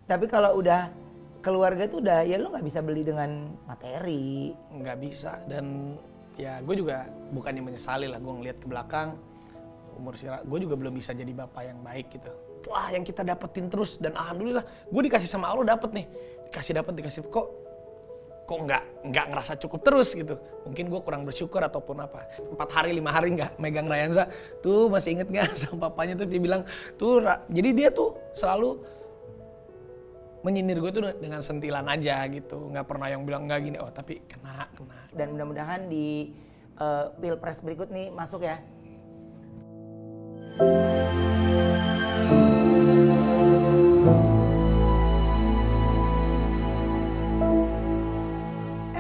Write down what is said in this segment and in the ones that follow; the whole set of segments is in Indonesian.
Tapi kalau udah keluarga tuh udah ya lu nggak bisa beli dengan materi. Nggak bisa. Dan ya gue juga bukannya menyesali lah, gue ngeliat ke belakang umur gue juga belum bisa jadi bapak yang baik gitu. Wah, yang kita dapetin terus dan alhamdulillah gue dikasih sama Allah dapet nih, dikasih kok nggak ngerasa cukup terus gitu. Mungkin gue kurang bersyukur ataupun apa. 4 hari 5 hari nggak megang Rayansa tuh, masih inget nggak sama papanya tuh dia bilang tuh, jadi dia tuh selalu menyindir gue tuh dengan sentilan aja gitu, nggak pernah yang bilang nggak gini, oh tapi kena. Dan mudah-mudahan di Pilpres berikut nih masuk ya.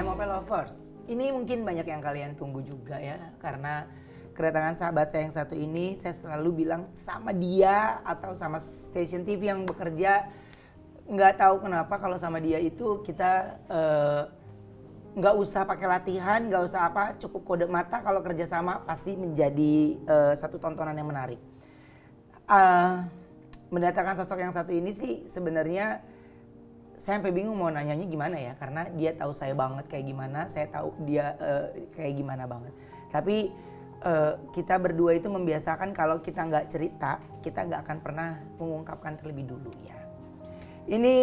MOP Lovers, ini mungkin banyak yang kalian tunggu juga ya, karena kedatangan sahabat saya yang satu ini saya selalu bilang sama dia atau sama stasiun TV yang bekerja, nggak tahu kenapa kalau sama dia itu kita nggak usah pakai latihan, nggak usah apa, cukup kode mata kalau kerjasama pasti menjadi satu tontonan yang menarik. Mendatangkan sosok yang satu ini sih sebenarnya saya sampai bingung mau nanyanya gimana ya, karena dia tahu saya banget kayak gimana, saya tahu dia kayak gimana banget. Tapi kita berdua itu membiasakan kalau kita nggak cerita, kita nggak akan pernah mengungkapkan terlebih dulu ya. Ini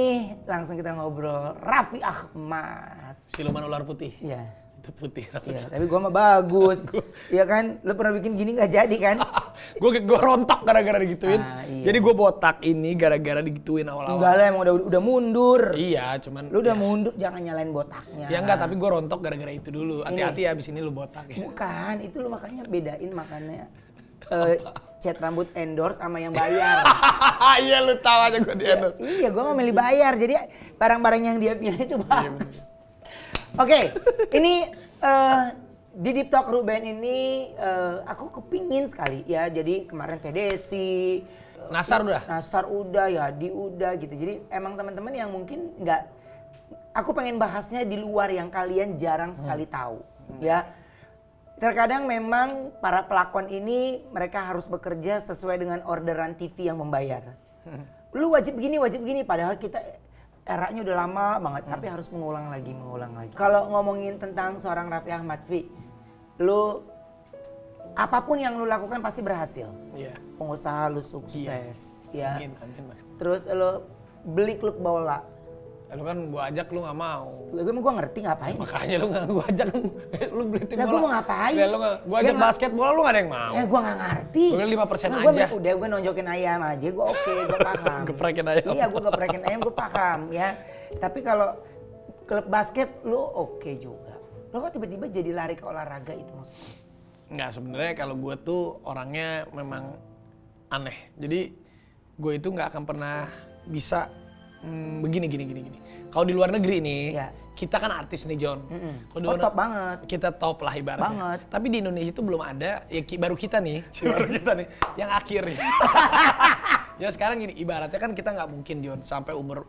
langsung kita ngobrol, Raffi Ahmad. Siluman ular putih. Iya. Itu putih. Iya, tapi gua mah bagus. Iya kan? Lu pernah bikin gini nggak jadi kan? Gue rontok gara-gara digituin. Iya. Jadi gue botak ini gara-gara digituin awal-awal. Enggak lah, emang udah mundur. Iya, cuman Lu udah mundur, jangan nyalain botaknya. Ya enggak, tapi gue rontok gara-gara itu dulu. Hati-hati ya, abis ini lu botak ya. Bukan, itu lu makanya bedain makannya. Cat rambut endorse sama yang bayar. Iya, lu tahu aja gue di endorse. Iya, gue mau milih bayar. Jadi barang-barang yang dia pilih itu bagus. Oke, ini di Deep Talk Ruben ini aku kepingin sekali ya. Jadi kemarin Teh Desi, Nasar udah, Yadi udah gitu. Jadi emang teman-teman yang mungkin nggak, aku pengen bahasnya di luar yang kalian jarang sekali tahu ya. Terkadang memang para pelakon ini mereka harus bekerja sesuai dengan orderan TV yang membayar. Lu wajib begini, padahal kita eranya udah lama banget, tapi harus mengulang lagi. Kalau ngomongin tentang seorang Raffi Ahmad, Vi, lu apapun yang lu lakukan pasti berhasil. Iya. Pengusaha lu sukses, ya. Amin, Mas. Terus lu beli klub bola. Lu kan gua ajak, lu gak mau. Gue ngerti ngapain. Makanya lu gak gua ajak, lu beli tim bola. Nah, gue mau ngapain? Ya, gua ajak basket bola, lu gak ada yang mau. Ya gue gak ngerti. Gue 5% nah, aja. Udah gue nonjokin ayam aja, gue oke, gue paham. Geprekin ayam. Iya, gue geprekin ayam, gue paham ya. Tapi kalau klub basket lu oke juga. Lo kok tiba-tiba jadi lari ke olahraga itu maksudnya? Enggak, sebenarnya kalau gue tuh orangnya memang aneh. Jadi gue itu nggak akan pernah bisa begini. Kalau di luar negeri nih, ya. kita kan artis nih John. Oh, top banget. Kita top lah ibaratnya. Banget. Tapi di Indonesia itu belum ada, ya baru kita nih, yang akhirnya. Ya sekarang gini, ibaratnya kan kita nggak mungkin John sampai umur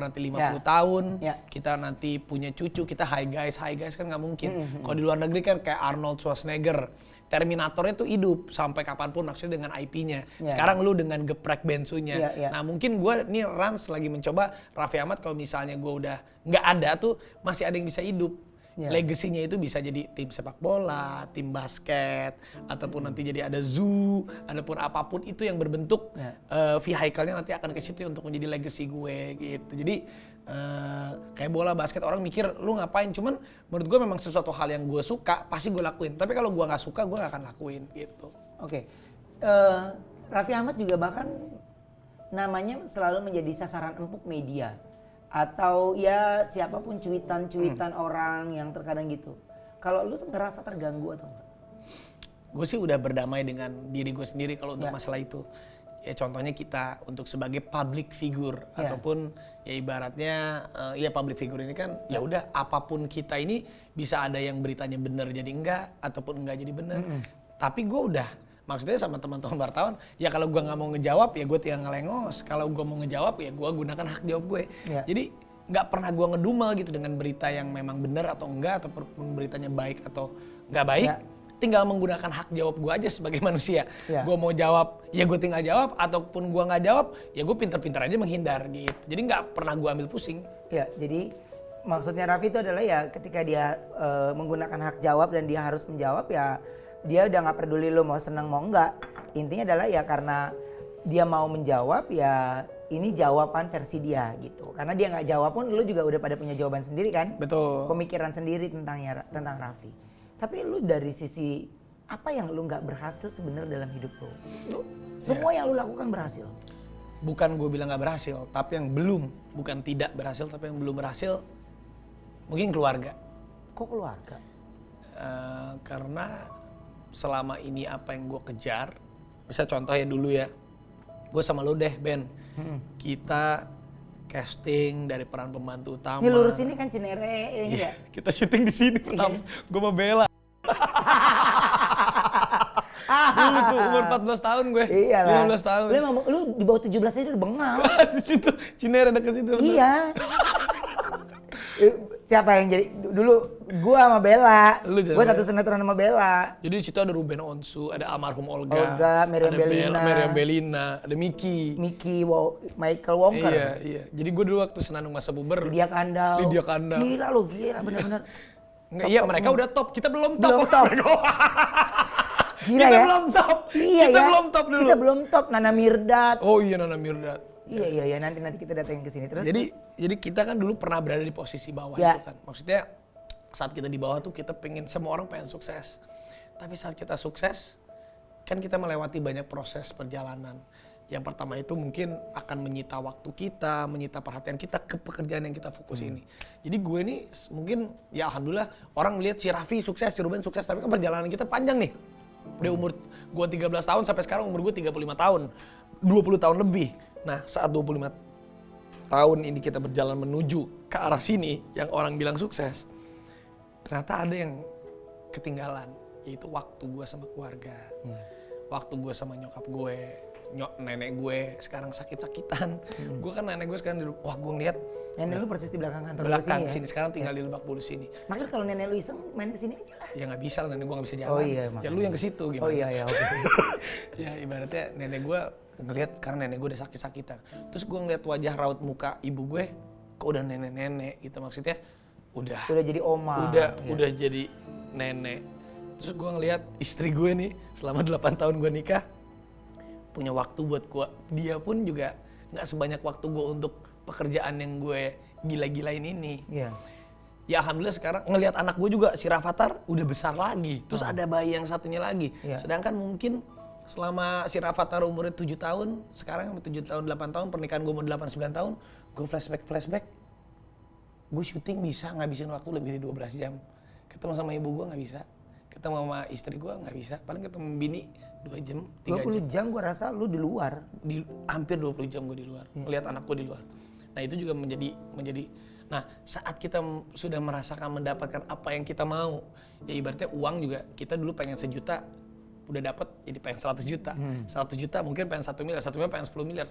nanti 50 tahun, kita nanti punya cucu, kita hi guys kan nggak mungkin. Kalau di luar negeri kan kayak Arnold Schwarzenegger, Terminatornya tuh hidup sampai kapanpun, maksudnya dengan IP-nya. Sekarang lu dengan geprek bensunya. Nah mungkin gue nih Rans lagi mencoba Raffi Ahmad, kalau misalnya gue udah nggak ada tuh masih ada yang bisa hidup. Legasinya itu bisa jadi tim sepak bola, tim basket, ataupun nanti jadi ada zoo, ataupun apapun itu yang berbentuk vehicle-nya nanti akan ke situ untuk menjadi legacy gue gitu. Jadi kayak bola, basket orang mikir lu ngapain, cuman menurut gue memang sesuatu hal yang gue suka pasti gue lakuin. Tapi kalau gue nggak suka gue nggak akan lakuin gitu. Oke. Raffi Ahmad juga bahkan namanya selalu menjadi sasaran empuk media. Atau ya siapapun cuitan orang yang terkadang gitu. Kalau lu ngerasa terganggu atau enggak? Gue sih udah berdamai dengan diri gue sendiri kalau untuk masalah itu. Ya contohnya kita untuk sebagai public figure ataupun ya ibaratnya ya public figure ini kan ya udah apapun kita ini bisa ada yang beritanya benar jadi enggak ataupun enggak jadi benar. Tapi gue udah maksudnya sama teman-teman wartawan, ya kalau gue nggak mau ngejawab ya gue tinggal ngelengos. Kalau gue mau ngejawab ya gue gunakan hak jawab gue. Jadi nggak pernah gue ngedumel gitu dengan berita yang memang benar atau enggak, ataupun beritanya baik atau nggak baik. tinggal menggunakan hak jawab gue aja sebagai manusia. Ya. Gue mau jawab, ya gue tinggal jawab, ataupun gue nggak jawab, ya gue pinter-pinter aja menghindar gitu. Jadi nggak pernah gue ambil pusing. Ya, jadi maksudnya Raffi itu adalah ya ketika dia menggunakan hak jawab dan dia harus menjawab ya dia udah nggak peduli lo mau seneng mau enggak. Intinya adalah ya karena dia mau menjawab ya ini jawaban versi dia gitu. Karena dia nggak jawab pun lu juga udah pada punya jawaban sendiri kan? Betul. Pemikiran sendiri tentang Raffi. Tapi lu dari sisi apa yang lu nggak berhasil sebenarnya dalam hidup lu? Semua yang lu lakukan berhasil. Bukan gue bilang nggak berhasil, tapi yang belum, bukan tidak berhasil, tapi yang belum berhasil mungkin keluarga. Kok keluarga? Karena selama ini apa yang gue kejar, bisa contohnya dulu ya, gue sama lu deh Ben, kita casting dari peran pembantu utama. Ini lurus ini kan Cinere, ya enggak? Kita syuting di sini pertama, gue sama Bella. Dulu tuh umur 14 tahun gue. Iyalah. 15 tahun. Lu di bawah 17 aja udah bengal. Di situ Cinere deket situ. Iya. Siapa yang jadi dulu gua sama Bella. Gua satu sinetron sama Bella. Jadi di situ ada Ruben Onsu, ada almarhum Olga, Miriam Bellina, Miriam Bellina, ada Miki, Michael Wongker. Iya. Jadi gue dulu waktu Senandung Masa Puber. Lydia Kandau. Gila lu, bener-bener. Enggak, iya mereka udah top, kita belum top. Belum top. Gila kita ya. belum top. Iya kita ya. belum top dulu. Kita belum top. Nana Mirdad. Oh iya Nana Mirdad. Iya nanti kita datengin ke sini terus. Jadi kita kan dulu pernah berada di posisi bawah ya. itu kan. Maksudnya saat kita di bawah tuh kita pengen, semua orang pengen sukses. Tapi saat kita sukses kan kita melewati banyak proses perjalanan. Yang pertama itu mungkin akan menyita waktu kita, menyita perhatian kita ke pekerjaan yang kita fokus ini. Jadi gue ini mungkin ya alhamdulillah orang melihat si Raffi sukses, si Ruben sukses, tapi kan perjalanan kita panjang nih. Dari umur gue 13 tahun sampai sekarang umur gue 35 tahun. 20 tahun lebih. Nah saat 25 tahun ini kita berjalan menuju ke arah sini yang orang bilang sukses. Ternyata ada yang ketinggalan, yaitu waktu gue sama keluarga. Waktu gue sama nyokap gue. Nenek gue sekarang sakit-sakitan. Gue kan nenek gue sekarang wah gue ngeliat nenek lu persis di belakang kantor belakang sini sini sekarang tinggal di Lebak Bulus sini. Makanya kalau nenek lu iseng main ke sini aja lah. Ya nggak bisa lah, nenek gue nggak bisa jalan. Oh iya, ya lu yang ke situ gimana? Oh iya oke. Ya ibaratnya nenek gue ngeliat karena nenek gue udah sakit-sakitan. Terus gue ngeliat wajah raut muka ibu gue kok udah nenek-nenek gitu, maksudnya udah jadi oma. Udah jadi nenek. Terus gue ngeliat istri gue nih selama 8 tahun gue nikah punya waktu buat gue, dia pun juga nggak sebanyak waktu gue untuk pekerjaan yang gue gila-gilain ini. Iya. Ya alhamdulillah sekarang ngelihat anak gue juga si Rafathar udah besar lagi, terus ada bayi yang satunya lagi. Iya. Sedangkan mungkin selama si Rafathar umurnya 7 tahun, sekarang 7 tahun 8 tahun, pernikahan gue mau 8-9 tahun, gue flashback, gue syuting bisa ngabisin waktu lebih dari 12 jam. Ketemu sama ibu gue nggak bisa. Ketemu sama istri gue nggak bisa, paling ketemu bini 2 jam, 3 jam. 20 jam gue rasa lu di luar. Hampir 20 jam gue di luar, melihat anak gue di luar. Nah itu juga menjadi, nah saat kita sudah merasakan mendapatkan apa yang kita mau, ya ibaratnya uang juga, kita dulu pengen 1 juta, udah dapat jadi pengen 100 juta. 100 juta mungkin pengen 1 miliar, 1 miliar pengen 10 miliar.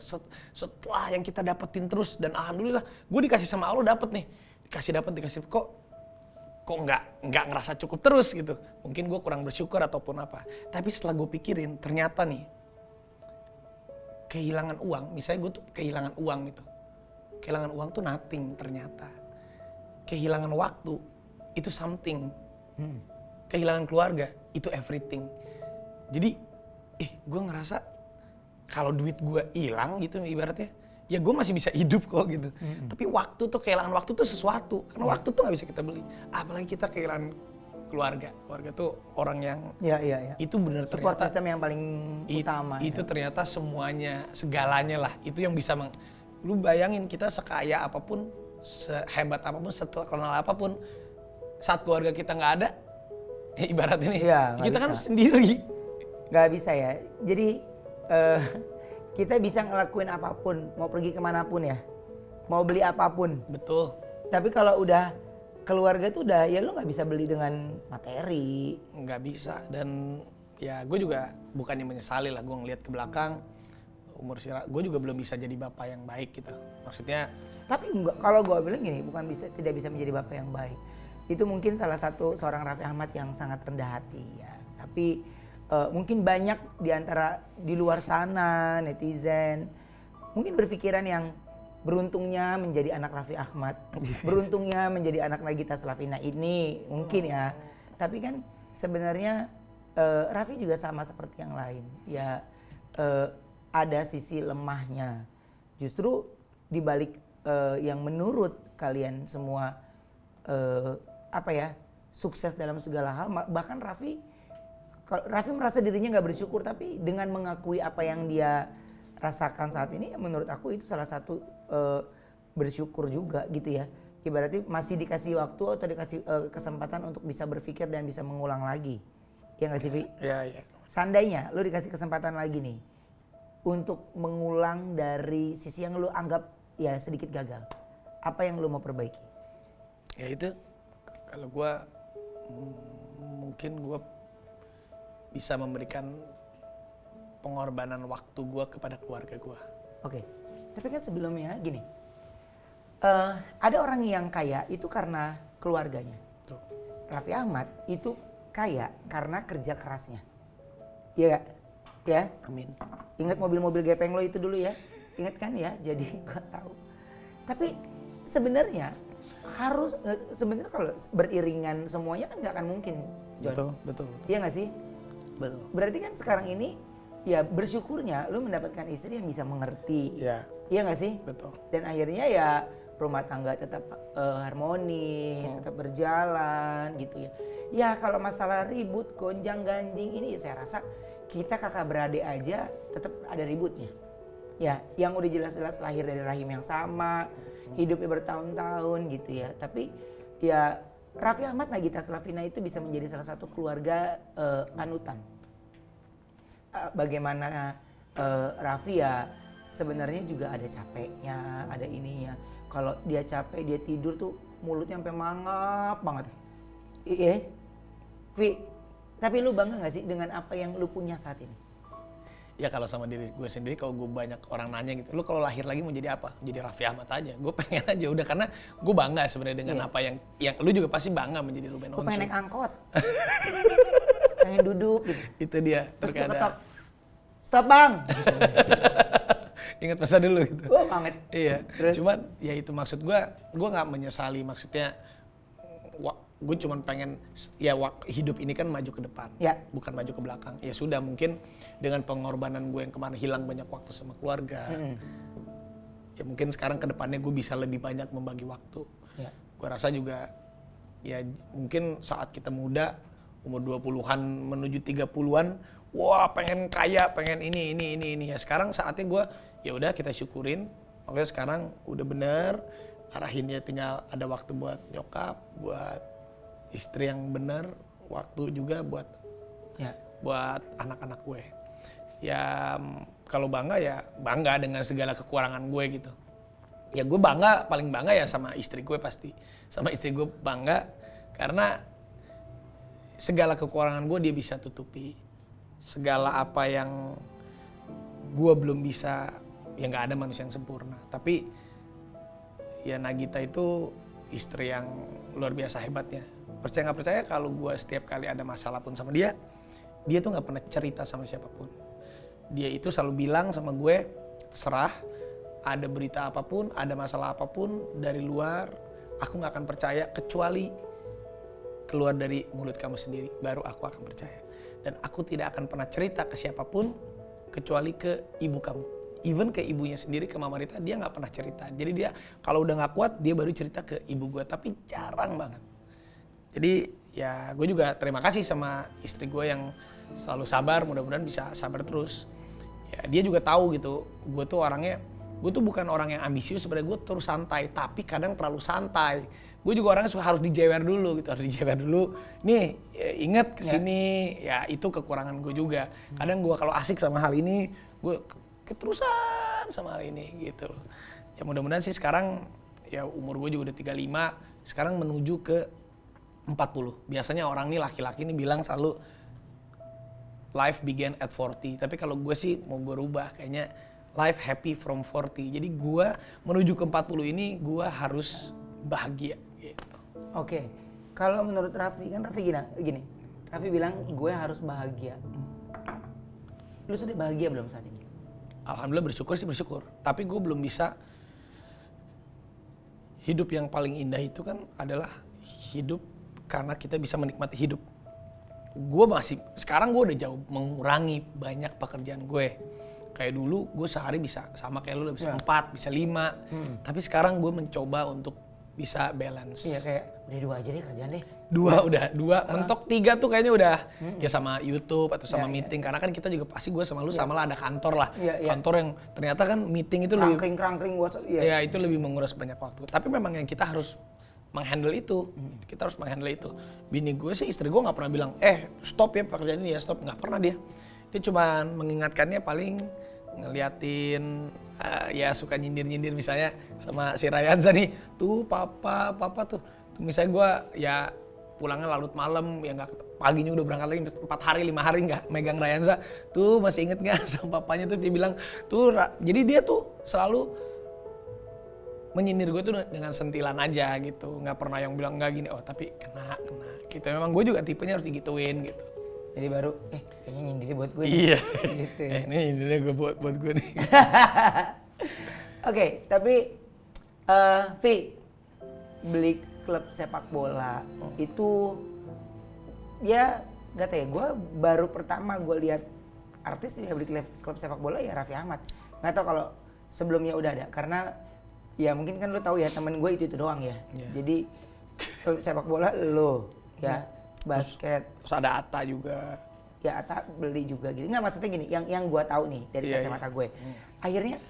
Setelah yang kita dapetin terus, dan alhamdulillah gue dikasih sama Allah dapet nih. Dikasih kok nggak ngerasa cukup terus gitu. Mungkin gue kurang bersyukur ataupun apa. Tapi setelah gue pikirin, ternyata nih kehilangan uang, misalnya gue tuh kehilangan uang gitu. Kehilangan uang tuh nothing ternyata. Kehilangan waktu itu something. Kehilangan keluarga itu everything. Jadi gue ngerasa kalau duit gue hilang gitu ibaratnya, ya gue masih bisa hidup kok gitu. Tapi waktu tuh, kehilangan waktu tuh sesuatu. Karena waktu tuh gak bisa kita beli. Apalagi kita kehilangan keluarga. Keluarga tuh orang yang itu benar ternyata. Support system yang paling utama. Itu ternyata semuanya, segalanya lah. Itu yang bisa lu bayangin kita sekaya apapun, sehebat apapun, seterkenal apapun, saat keluarga kita gak ada, ibaratnya nih, kita kan sendiri. Gak bisa ya. Jadi kita bisa ngelakuin apapun, mau pergi kemanapun ya, mau beli apapun. Betul. Tapi kalau udah keluarga tuh udah, ya lu nggak bisa beli dengan materi. Nggak bisa, dan ya gue juga bukannya menyesali lah, gue ngeliat ke belakang, umur gue juga belum bisa jadi bapak yang baik gitu. Maksudnya. Tapi enggak, kalau gue bilang gini, bukan tidak bisa menjadi bapak yang baik. Itu mungkin salah satu seorang Raffi Ahmad yang sangat rendah hati ya. Tapi mungkin banyak di antara di luar sana netizen mungkin berpikiran yang beruntungnya menjadi anak Raffi Ahmad, beruntungnya menjadi anak Nagita Slavina ini mungkin ya. Tapi kan sebenarnya Raffi juga sama seperti yang lain. Ya ada sisi lemahnya. Justru di balik yang menurut kalian semua sukses dalam segala hal, bahkan Raffi merasa dirinya nggak bersyukur, tapi dengan mengakui apa yang dia rasakan saat ini, menurut aku itu salah satu bersyukur juga gitu ya. Ibaratnya masih dikasih waktu atau dikasih kesempatan untuk bisa berpikir dan bisa mengulang lagi. Ya nggak sih, Vi? Iya. Seandainya lu dikasih kesempatan lagi nih untuk mengulang dari sisi yang lu anggap ya sedikit gagal, apa yang lu mau perbaiki? Ya itu, kalau gue mungkin gue bisa memberikan pengorbanan waktu gue kepada keluarga gue. Oke, tapi kan sebelumnya gini, ada orang yang kaya itu karena keluarganya. Tuh. Raffi Ahmad itu kaya karena kerja kerasnya. Iya gak? Ya? Amin. Ingat mobil-mobil gepeng lo itu dulu ya? Ingat kan ya? Jadi gue tahu. Tapi sebenarnya harus kalau beriringan semuanya kan nggak akan mungkin, John. Betul. Iya nggak sih? Betul. Berarti kan sekarang ini ya bersyukurnya lu mendapatkan istri yang bisa mengerti. Iya. Iya nggak sih? Betul. Dan akhirnya ya rumah tangga tetap harmonis, tetap berjalan gitu ya. Ya kalau masalah ribut, gonjang ganjing ini ya saya rasa kita kakak beradik aja tetap ada ributnya. Ya, yang udah jelas-jelas lahir dari rahim yang sama, hidupnya bertahun-tahun gitu ya. Tapi ya Raffi Ahmad Nagita Slavina itu bisa menjadi salah satu keluarga panutan. Bagaimana Raffi ya sebenarnya juga ada capeknya, ada ininya. Kalau dia capek, dia tidur tuh mulutnya sampai mangap banget. Iya, Vi. Tapi lu bangga gak sih dengan apa yang lu punya saat ini? Ya kalau sama diri gue sendiri, kalau gue banyak orang nanya gitu, lu kalau lahir lagi mau jadi apa? Jadi Raffi Ahmad aja. Gue pengen aja udah, karena gue bangga sebenarnya dengan apa yang lu juga pasti bangga menjadi Ruben Onsu. Gue pengen naik angkot. Pengen duduk gitu. Itu dia. Terus gue ketok. Stop bang. Ingat masa dulu gitu. Gue banget. Iya. Terus? Cuman ya itu maksud gue nggak menyesali, maksudnya gue cuman pengen ya hidup ini kan maju ke depan, ya. Bukan maju ke belakang. Ya sudah, mungkin dengan pengorbanan gue yang kemarin hilang banyak waktu sama keluarga, ya mungkin sekarang ke depannya gue bisa lebih banyak membagi waktu. Ya. Gue rasa juga ya mungkin saat kita muda, umur 20-an menuju 30-an, wah pengen kaya, pengen ini. Ya sekarang saatnya gue ya udah kita syukurin. Makanya sekarang udah bener, arahinnya tinggal ada waktu buat nyokap, buat istri yang bener, waktu juga buat anak-anak gue. Ya kalau bangga ya bangga dengan segala kekurangan gue gitu. Ya gue bangga, paling bangga ya sama istri gue pasti. Sama istri gue bangga karena segala kekurangan gue dia bisa tutupi. Segala apa yang gue belum bisa, ya nggak ada manusia yang sempurna. Tapi ya Nagita itu istri yang luar biasa hebatnya. Percaya nggak percaya, kalau gue setiap kali ada masalah pun sama dia tuh nggak pernah cerita sama siapapun. Dia itu selalu bilang sama gue, terserah, ada berita apapun, ada masalah apapun dari luar, aku nggak akan percaya kecuali keluar dari mulut kamu sendiri, baru aku akan percaya. Dan aku tidak akan pernah cerita ke siapapun kecuali ke ibu kamu. Even ke ibunya sendiri, ke Mama Rita, dia nggak pernah cerita. Jadi dia kalau udah nggak kuat, dia baru cerita ke ibu gue, tapi jarang banget. Jadi ya gue juga terima kasih sama istri gue yang selalu sabar, mudah-mudahan bisa sabar terus. Ya dia juga tahu gitu, gue tuh bukan orang yang ambisius, sebenarnya gue terus santai, tapi kadang terlalu santai. Gue juga orangnya harus dijewer dulu gitu, Nih inget kesini, ya itu kekurangan gue juga. Kadang gue kalau asik sama hal ini, gue keterusan sama hal ini gitu loh. Ya mudah-mudahan sih sekarang, ya umur gue juga udah 35, sekarang menuju ke 40. Biasanya orang nih laki-laki nih bilang selalu life began at 40. Tapi kalau gue sih mau gue rubah, kayaknya life happy from 40. Jadi gue menuju ke 40 ini gue harus bahagia gitu. Oke. Kalau menurut Raffi, kan Raffi gini. Raffi bilang gue harus bahagia. Lu sudah bahagia belum saat ini? Alhamdulillah bersyukur. Tapi gue belum bisa. Hidup yang paling indah itu kan adalah hidup karena kita bisa menikmati hidup. Sekarang gue udah jauh mengurangi banyak pekerjaan gue. Kayak dulu gue sehari bisa sama kayak lu udah bisa 4, bisa 5. Tapi sekarang gue mencoba untuk bisa balance. Iya kayak udah 2 aja deh kerjaan deh. 2 mentok 3 tuh kayaknya udah ya sama YouTube atau sama meeting karena kan kita juga pasti gue sama lu sama lah ada kantor lah. Kantor yang ternyata kan meeting itu kerangkring WhatsApp. Ya itu lebih menguras banyak waktu. Tapi memang yang kita harus menghandle itu. Kita harus menghandle itu. Bini gue sih, istri gue nggak pernah bilang, stop ya pekerjaan ini ya stop. Nggak pernah dia. Dia cuma mengingatkannya paling ngeliatin ya suka nyindir-nyindir misalnya sama si Rayanza nih. Tuh papa tuh. Misalnya gue ya pulangnya larut malam ya nggak paginya udah berangkat lagi 4 hari 5 hari nggak megang Rayanza. Tuh masih inget nggak sama papanya tuh dia bilang tuh jadi dia tuh selalu menyindir gue tuh dengan sentilan aja gitu, nggak pernah yang bilang nggak gini, tapi kena gitu. Memang gue juga tipenya harus digituin gitu. Jadi baru kayaknya nyindirnya buat gue. Iya. Gitu. Ini nyindirnya gue buat gue nih. Oke, tapi Vi, beli klub sepak bola itu ya nggak tahu ya, gue baru pertama gue lihat artis yang beli klub sepak bola ya Raffi Ahmad. Nggak tahu kalau sebelumnya udah ada karena ya mungkin kan lu tahu ya temen gue itu doang ya. Jadi klub sepak bola lo ya basket. Terus ada Atta juga. Ya Atta beli juga gitu. Nggak maksudnya gini, yang gue tahu nih dari kacamata gue. Akhirnya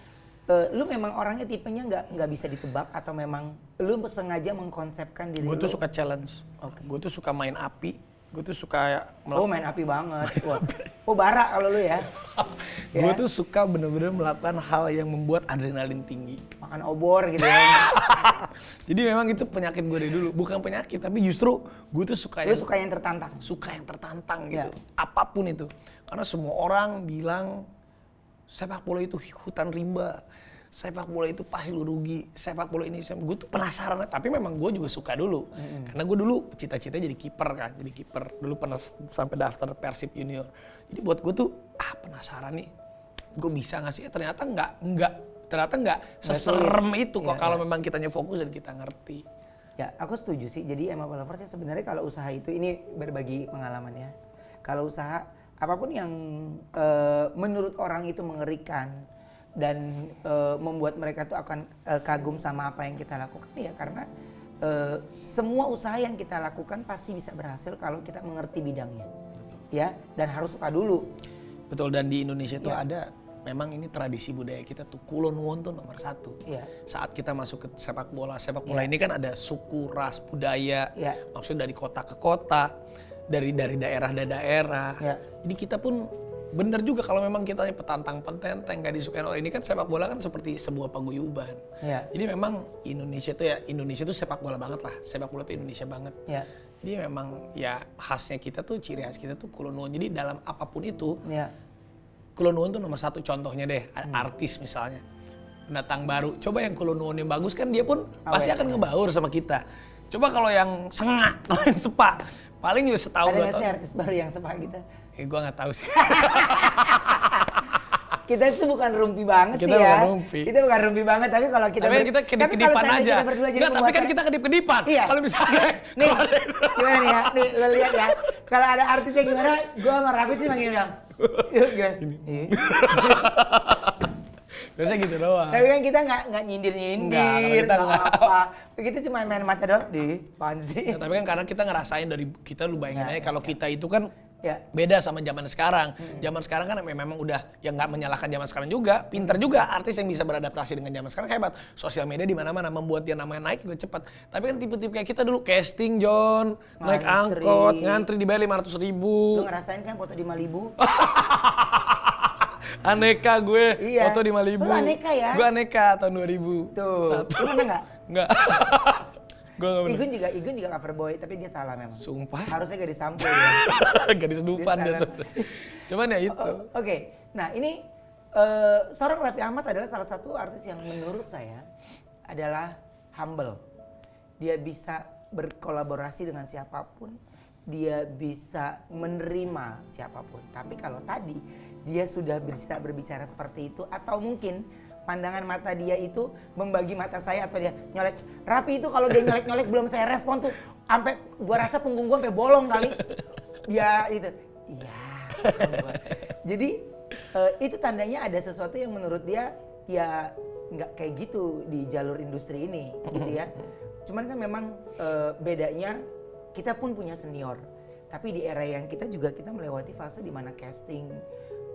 lu memang orangnya tipenya nggak bisa ditebak atau memang lu sengaja mengkonsepkan diri lu? Gue tuh suka challenge. Gue tuh suka main api. Gue tuh suka main api banget. Bara kalau lu ya. Gue tuh suka bener-bener melakukan hal yang membuat adrenalin tinggi. Makan obor gitu ya. Jadi memang itu penyakit gue dari dulu. Bukan penyakit, tapi justru gue tuh suka yang tertantang. Suka yang tertantang gitu. Apapun itu. Karena semua orang bilang sepak bola itu hutan rimba. Sepak bola itu pasti lu rugi, sepak bola ini, gue tuh penasaran, tapi memang gue juga suka dulu. Karena gue dulu cita-citanya jadi kiper kan, dulu pernah sampai daftar Persib Junior. Jadi buat gue tuh, penasaran nih, gue bisa nggak sih? Ternyata nggak seserem itu kok kalau memang kitanya fokus dan kita ngerti. Ya, aku setuju sih. Jadi Emma Lovers ya sebenarnya kalau usaha itu, ini berbagi pengalaman ya. Kalau usaha, apapun yang menurut orang itu mengerikan, dan membuat mereka tuh akan kagum sama apa yang kita lakukan ya karena semua usaha yang kita lakukan pasti bisa berhasil kalau kita mengerti bidangnya. Betul. Ya, dan harus suka dulu. Betul, dan di Indonesia tuh ada memang ini tradisi budaya kita tuh kulon nuwun tuh nomor 1. Ya. Saat kita masuk ke sepak bola ini kan ada suku, ras, budaya. Ya. Maksudnya dari kota ke kota, dari daerah ke daerah. Ya. Jadi kita pun bener juga kalau memang kita petantang pententeng nggak disukai oleh ini kan sepak bola kan seperti sebuah paguyuban. Ya. Jadi memang Indonesia tuh sepak bola banget lah. Sepak bola tuh Indonesia banget. Ya. Jadi memang ya khasnya kita tuh, ciri khas kita tuh kulon nuwun. Jadi dalam apapun itu, kulon nuwun tuh nomor 1 contohnya deh. Artis misalnya, pendatang baru. Coba yang kulon nuwun yang bagus kan dia pun pasti akan ngebaur sama kita. Coba kalau yang sengak, kalau yang sepak, paling juga setahun 2 tahun. Ada nggak sih artis baru yang sepak kita? Gue nggak tahu sih. Kita itu bukan rumpi banget kita sih ya. Kita bukan rumpi banget, tapi kalau kita kita kedip-kedipan aja. Tapi kan kita kedip-kedipan. Iya. Kalau misalnya nih, gimana nih ya? Nih, lo lihat ya. Kalau ada artisnya gimana, gue sama Raffi sih manggil dong. Yuk, gimana? Biasanya gitu doang. Tapi kan kita nggak nyindir-nyindir, nggak apa. Kita cuma main mata doang di pansi. Tapi kan karena kita ngerasain dari kita, lu bayangin aja kalau kita itu kan beda sama zaman sekarang. Zaman sekarang kan memang udah yang nggak menyalahkan zaman sekarang juga, pinter juga artis yang bisa beradaptasi dengan zaman sekarang hebat. Sosial media di mana-mana membuat dia namanya naik juga cepat. Tapi kan tipe-tipe kayak kita dulu casting John, naik angkot, ngantri dibayar 500.000. Lu ngerasain kan foto di Malibu? Aneka gue, foto di Malibu. Lu aneka ya? Gue aneka tahun 2000. Tuh, lu mana nggak? Nggak. Igun juga cover boy, tapi dia salah memang. Sumpah. Harusnya gadis sampul dia. Gadis dupan dia. Cuman ya itu. Oke. Nah ini seorang Raffi Ahmad adalah salah satu artis yang menurut saya adalah humble. Dia bisa berkolaborasi dengan siapapun. dia bisa menerima siapapun. Tapi kalau tadi dia sudah bisa berbicara seperti itu, atau mungkin pandangan mata dia itu membagi mata saya, atau dia nyolek. Raffi itu kalau dia nyolek-nyolek belum saya respon tuh, sampai gua rasa punggung gua sampai bolong kali. Dia itu, iya. Jadi itu tandanya ada sesuatu yang menurut dia ya nggak kayak gitu di jalur industri ini, gitu ya. Cuman kan memang bedanya kita pun punya senior, tapi di era yang kita juga kita melewati fase di mana casting,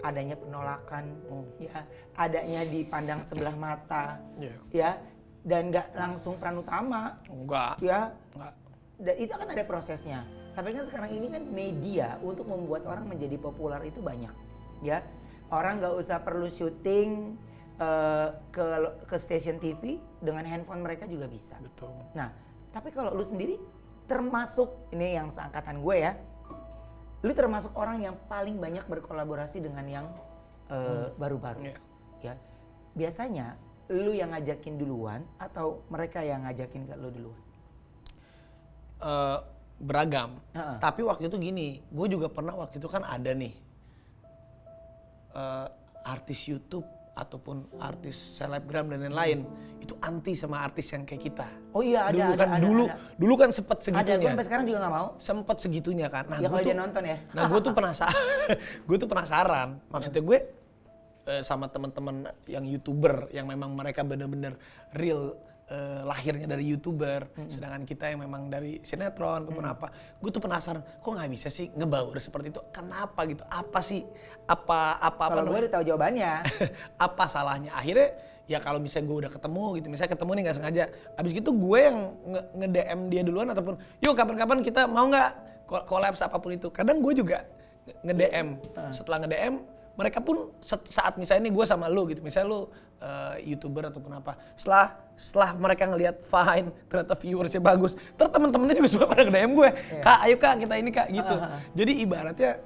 adanya penolakan, ya, adanya dipandang sebelah mata, ya, dan nggak langsung peran utama, ya, dan itu kan ada prosesnya. Tapi kan sekarang ini kan media untuk membuat orang menjadi populer itu banyak, ya, orang nggak usah perlu syuting ke stasiun TV, dengan handphone mereka juga bisa. Betul. Nah, tapi kalau lu sendiri termasuk, ini yang seangkatan gue ya, lu termasuk orang yang paling banyak berkolaborasi dengan yang baru-baru. Ya, biasanya lu yang ngajakin duluan atau mereka yang ngajakin ke lu duluan? Beragam. Tapi waktu itu gini, gue juga pernah waktu itu kan ada nih artis YouTube ataupun artis selebgram dan lain-lain itu anti sama artis yang kayak kita. Oh iya, dulu kan sempat segitunya. Ada, gue sampai sekarang juga nggak mau. Sempat segitunya kan. Nah, ya kalau dia nonton ya. Nah, gue tuh penasaran. Maksudnya gue sama teman-teman yang YouTuber yang memang mereka bener-bener real lahirnya dari YouTuber, sedangkan kita yang memang dari sinetron ataupun apa, gue tuh penasaran, kok nggak bisa sih ngebaur seperti itu? Kenapa gitu? Apa sih? Kalau gue udah tahu jawabannya. Apa salahnya? Akhirnya ya kalau misalnya gue udah ketemu gitu, misalnya ketemu nih nggak sengaja, abis gitu gue yang nge-DM dia duluan ataupun, yuk kapan-kapan kita mau nggak collabs apapun itu. Kadang gue juga nge-DM, setelah nge-DM mereka pun saat misalnya ini gue sama lu gitu, misalnya lu YouTuber ataupun apa, setelah mereka ngelihat fine, ternyata viewersnya bagus, terus temen-temennya juga semua pada nge-DM gue, kak ayo kak kita ini kak gitu. Jadi ibaratnya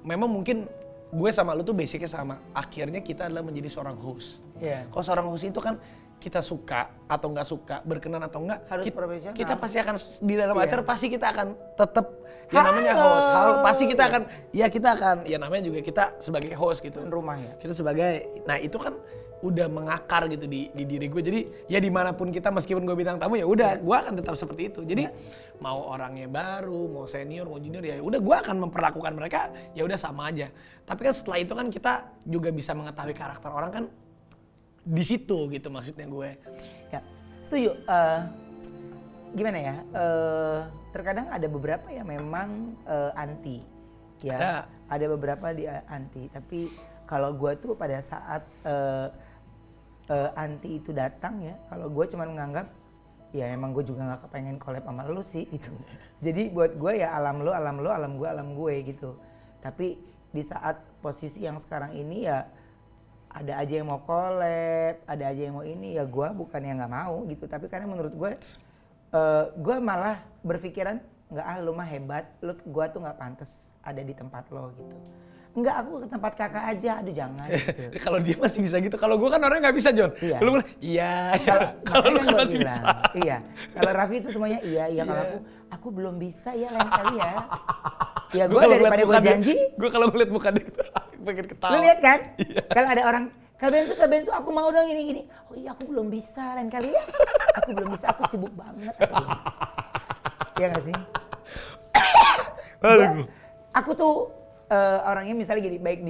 memang mungkin gue sama lu tuh basicnya sama, akhirnya kita adalah menjadi seorang host. Kalau seorang host itu kan kita suka atau nggak suka, berkenan atau nggak, harus profesional. Kita pasti akan di dalam acara pasti kita akan tetap yang namanya host. Pasti kita akan ya namanya juga kita sebagai host gitu. Rumah ya. Kita sebagai, nah itu kan udah mengakar gitu di diri gue. Jadi ya dimanapun kita, meskipun gue bintang tamu ya udah, gue akan tetap seperti itu. Jadi mau orangnya baru, mau senior, mau junior ya udah gue akan memperlakukan mereka ya udah sama aja. Tapi kan setelah itu kan kita juga bisa mengetahui karakter orang kan di situ gitu maksudnya gue. Ya, setuju. Gimana ya? Terkadang ada beberapa yang memang anti. Ya, ada beberapa dia anti. Tapi kalau gue tuh pada saat anti itu datang ya, kalau gue cuma menganggap ya emang gue juga nggak kepengen collab sama lu sih gitu. Jadi buat gue ya alam lu, alam gue gitu. Tapi di saat posisi yang sekarang ini ya ada aja yang mau collab, ada aja yang mau ini, ya gue bukan yang nggak mau gitu. Tapi karena menurut gue malah berpikiran nggak lu mah hebat, gue tuh nggak pantas ada di tempat lo gitu. Enggak, aku ke tempat kakak aja, aduh jangan gitu. Kalau dia masih bisa gitu, kalau gue kan orangnya nggak bisa John. Iya. Lu bilang, kalau lu kan masih bisa. Iya, kalau Raffi itu semuanya iya, kalau aku belum bisa ya lain kali ya. Ya gue daripada gue janji. Gue kalau ngeliat muka dia pengen ketawa. Lu lihat kan? Iya. Kalau ada orang, Kak Bensu aku mau dong gini. Oh iya aku belum bisa, lain kali ya. Aku belum bisa, aku sibuk banget. Iya gak sih? Aku tuh orangnya misalnya gini, baik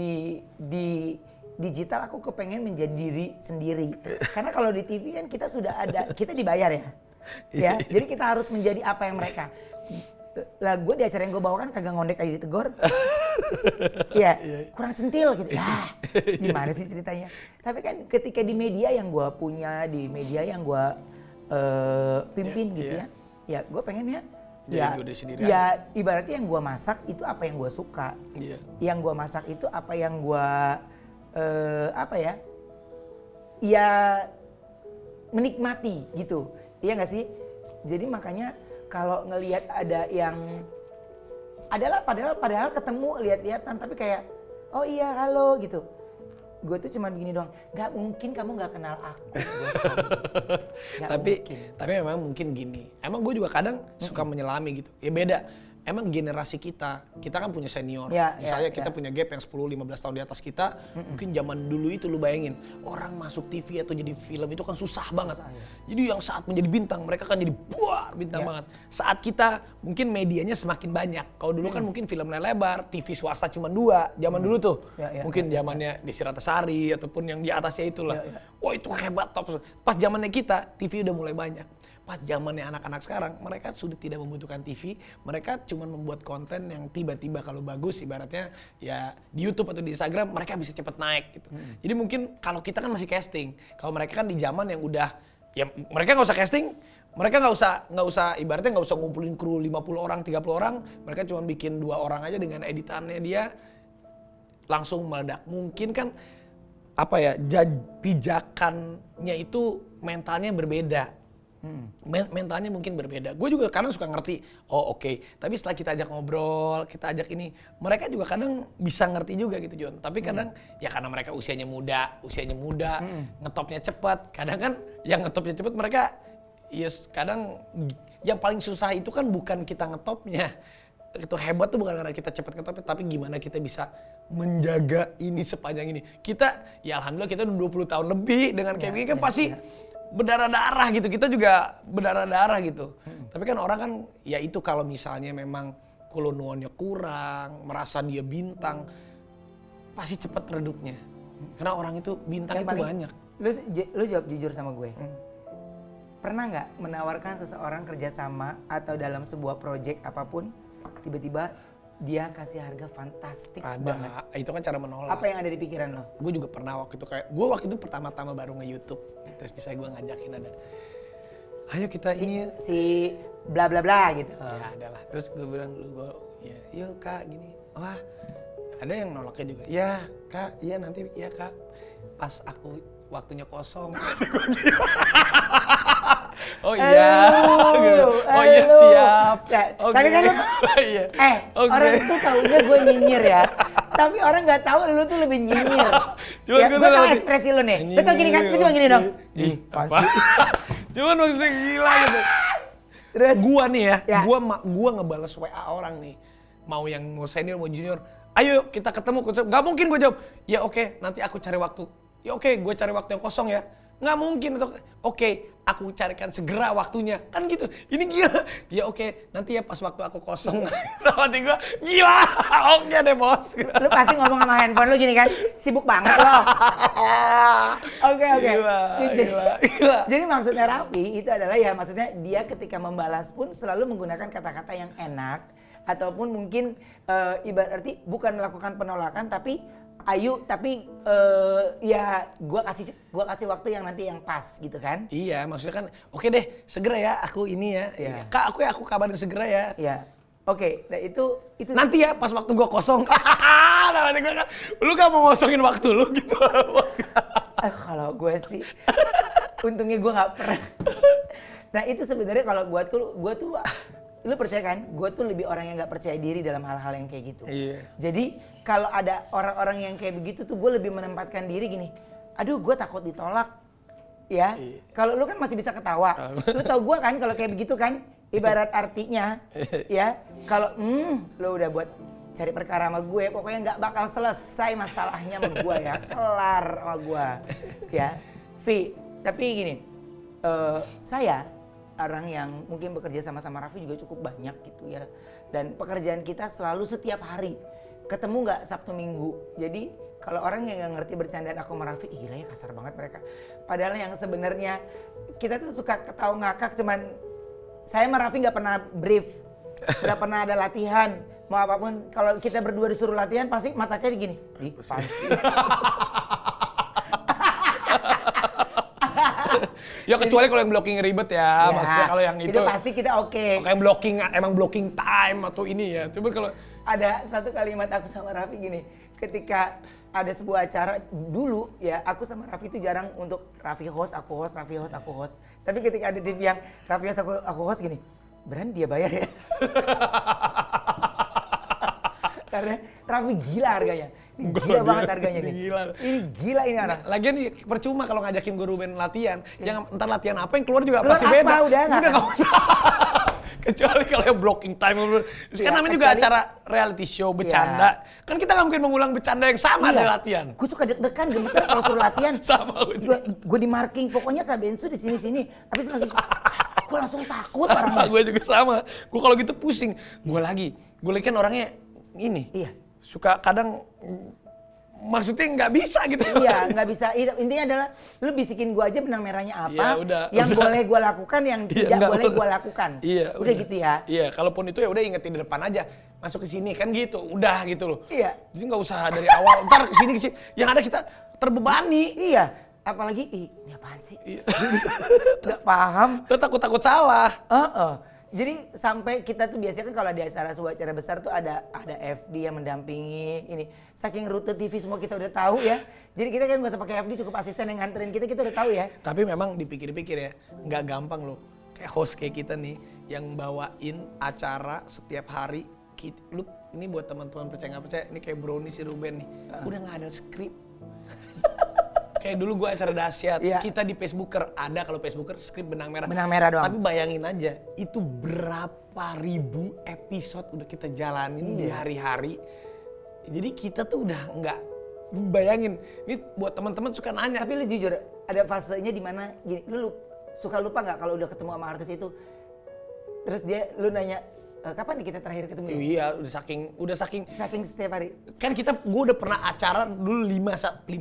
di digital aku kepengen menjadi diri sendiri. Karena kalau di TV kan kita sudah ada, kita dibayar ya. Ya, jadi kita harus menjadi apa yang mereka. Lah gue di acara yang gue bawakan kagak ngondek aja ditegor. Iya, kurang centil gitu. Lah, gimana sih ceritanya? Tapi kan ketika di media yang gue punya, di media yang gue pimpin gitu ya. Ya, gue pengennya ya ibaratnya yang gue masak itu apa yang gue suka. Yang gue masak itu apa yang gue ya menikmati gitu. Iya gak sih? Jadi makanya kalau ngelihat ada yang adalah padahal ketemu lihat-lihatan tapi kayak oh iya halo gitu. Gue tuh cuma begini doang. Gak mungkin kamu gak kenal aku. Tapi memang mungkin gini. Emang gue juga kadang suka menyelami gitu. Ya beda. emang generasi kita kan punya senior. Ya, Misalnya ya, kita ya. punya gap yang 10-15 tahun di atas kita, mungkin zaman dulu itu lu bayangin, orang masuk TV atau jadi film itu kan susah banget. Jadi yang saat menjadi bintang, mereka kan jadi buar bintang banget. Saat kita mungkin medianya semakin banyak. Kalau dulu kan mungkin film lebar, TV swasta cuma 2, zaman dulu tuh. Mungkin zamannya Desi Ratnasari ataupun yang di atasnya itulah. Wah itu hebat, top. Pas zamannya kita, TV udah mulai banyak. Pas zamannya anak-anak sekarang, mereka sudah tidak membutuhkan TV, mereka cuma membuat konten yang tiba-tiba kalau bagus, ibaratnya ya di YouTube atau di Instagram, mereka bisa cepet naik gitu. Jadi mungkin kalau kita kan masih casting, kalau mereka kan di zaman yang udah, ya mereka nggak usah casting, mereka nggak usah ibaratnya nggak usah ngumpulin kru 50 orang, 30 orang, mereka cuma bikin 2 orang aja dengan editannya dia langsung meledak. Mungkin kan apa ya, pijakannya itu mentalnya berbeda. Mentalnya mungkin berbeda. Gue juga kadang suka ngerti, oh oke. Tapi setelah kita ajak ngobrol, kita ajak ini, mereka juga kadang bisa ngerti juga gitu John. Tapi kadang ya karena mereka usianya muda, ngetopnya cepat. Kadang kan yang ngetopnya cepat mereka, yes, kadang yang paling susah itu kan bukan kita ngetopnya. Itu hebat tuh bukan karena kita cepat ngetopnya, tapi gimana kita bisa menjaga ini sepanjang ini. Kita, ya alhamdulillah kita udah 20 tahun lebih dengan kayak begini kan pasti berdarah-darah gitu, kita juga berdarah-darah gitu. Tapi kan orang kan, ya itu kalau misalnya memang kolonuannya kurang, merasa dia bintang, pasti cepat redupnya. Karena orang itu bintang yang itu paling, banyak. Lu jawab jujur sama gue. Pernah nggak menawarkan seseorang kerjasama atau dalam sebuah project apapun, tiba-tiba dia kasih harga fantastik banget? Itu kan cara menolak. Apa yang ada di pikiran lo? Gue juga pernah waktu itu gue waktu itu pertama-tama baru nge-YouTube. Terus bisa gue ngajakin ada, ayo kita si bla bla bla gitu. Ya adalah. Terus gue bilang ya yuk kak gini. Wah ada yang nolaknya juga. Ya kak, iya nanti ya kak. Pas aku waktunya kosong. Oh iya. Oh iya siap. Ya, tapi kan lu, orang tuh taunya gue nyinyir ya. Tapi orang nggak tahu lu tuh lebih nyinyir. Ya, gue tau ekspresi lu nih. Lu tau gini kan? Lu cuma gini dong. Ih, pasti. Cuman maksudnya gila gitu. Terus gua nih ya, gua ngebales WA orang nih. Mau yang mau senior mau junior. Ayo kita ketemu. Gak mungkin gue jawab. Ya oke, nanti aku cari waktu. Ya oke, gue cari waktu yang kosong ya. Nggak mungkin. Oke, aku carikan segera waktunya. Kan gitu. Ini gila. Ya oke, nanti ya pas waktu aku kosong. Nanti gue, gila. Oke deh bos. Lu pasti ngomong sama handphone lu gini kan, sibuk banget lo. Oke. Gila. Jadi maksudnya Raffi itu adalah ya maksudnya dia ketika membalas pun selalu menggunakan kata-kata yang enak. Ataupun mungkin ibarat bukan melakukan penolakan tapi ayo, tapi ya gua kasih waktu yang nanti yang pas gitu kan? Iya, maksudnya kan oke deh, segera ya aku ini ya. Iya. Kak, aku kabarin segera ya. Iya. Oke, nah itu nanti ya pas waktu gua kosong. Nanti gua kan, lu gak mau ngosongin waktu lu gitu. Kalau gue sih untungnya gua nggak pernah. Nah, itu sebenarnya kalau gua tuh lu percaya kan, gue tuh lebih orang yang nggak percaya diri dalam hal-hal yang kayak gitu. Iya. Jadi kalau ada orang-orang yang kayak begitu tuh gue lebih menempatkan diri gini, aduh gue takut ditolak, ya. Iya. Kalau lu kan masih bisa ketawa, lu tau gue kan kalau kayak begitu kan, ibarat artinya, ya. Kalau lu udah buat cari perkara sama gue, pokoknya nggak bakal selesai masalahnya sama gue ya, kelar sama gue, ya. Vi, tapi gini, saya orang yang mungkin bekerja sama-sama Raffi juga cukup banyak gitu ya. Dan pekerjaan kita selalu setiap hari. Ketemu nggak Sabtu Minggu. Jadi kalau orang yang nggak ngerti bercandaan aku sama Raffi, gila ya kasar banget mereka. Padahal yang sebenarnya kita tuh suka ketawa ngakak, cuman saya sama Raffi nggak pernah brief. Nggak pernah ada latihan. Mau apapun, kalau kita berdua disuruh latihan pasti mata kayak gini. Ih, pasti. Ya kecuali kalau yang blocking ribet ya, maksudnya kalau yang itu pasti kita oke. Kayak blocking, emang blocking time atau ini ya. Coba kalau ada satu kalimat aku sama Raffi gini, ketika ada sebuah acara dulu ya, aku sama Raffi itu jarang untuk Raffi host, aku host, Raffi host, aku host. Tapi ketika ada TV yang Raffi host, aku host gini, beneran dia bayar ya? Karena Raffi gila harganya. Ini gila banget harganya nih. Gila. Ini gila ini anak. Lagian nih percuma kalau ngajakin guru band latihan. Yang entar latihan apa yang keluar juga keluar pasti apa, beda. Udah nggak usah. Kecuali kalau yang blocking time. Kan namanya juga acara reality show, bercanda. Kan kita nggak mungkin mengulang bercanda yang sama dari latihan. Gue suka deg-degan gemeter kalau suruh latihan. Sama gue di marking, pokoknya Kak Bensu di sini. Habis lagi gue langsung takut orangnya. Gue juga sama. Gue kalau gitu pusing. Gue lagi kan orangnya ini. Iya. Suka kadang maksudnya nggak bisa gitu. Iya, nggak bisa. Intinya adalah lu bisikin gue aja benang merahnya apa, ya, udah, yang boleh gue lakukan, yang tidak boleh gue lakukan. Iya, udah gitu ya. Iya, kalaupun itu ya udah ingetin di depan aja. Masuk ke sini kan gitu, udah gitu loh. Iya. Jadi nggak usah dari awal, ntar ke sini. Yang ada kita terbebani. Iya, apalagi ini apaan sih? Iya. Nggak paham. Ntar takut salah. Jadi sampai kita tuh biasanya kan kalau di sebuah acara besar tuh ada FD yang mendampingi ini. Saking rute TV semua kita udah tahu ya. Jadi kita kan nggak usah pakai FD, cukup asisten yang nganterin kita udah tahu ya. Tapi memang dipikir-pikir ya, nggak gampang loh. Kayak host kayak kita nih yang bawain acara setiap hari. Lu ini buat teman-teman percaya nggak percaya, ini kayak Brownie si Ruben nih. Udah nggak ada skrip. Kayak dulu gue acara dahsyat, kita di Facebooker ada, kalau Facebooker skrip benang merah. Benang merah doang. Tapi bayangin aja, itu berapa ribu episode udah kita jalanin di hari-hari. Jadi kita tuh udah nggak, bayangin, ini buat teman-teman suka nanya. Tapi lu jujur, ada fasenya di mana gini, lu suka lupa nggak kalau udah ketemu sama artis itu, terus lu nanya, kapan nih kita terakhir ketemu? Iya, udah saking setiap hari. Kan gue udah pernah acara dulu 5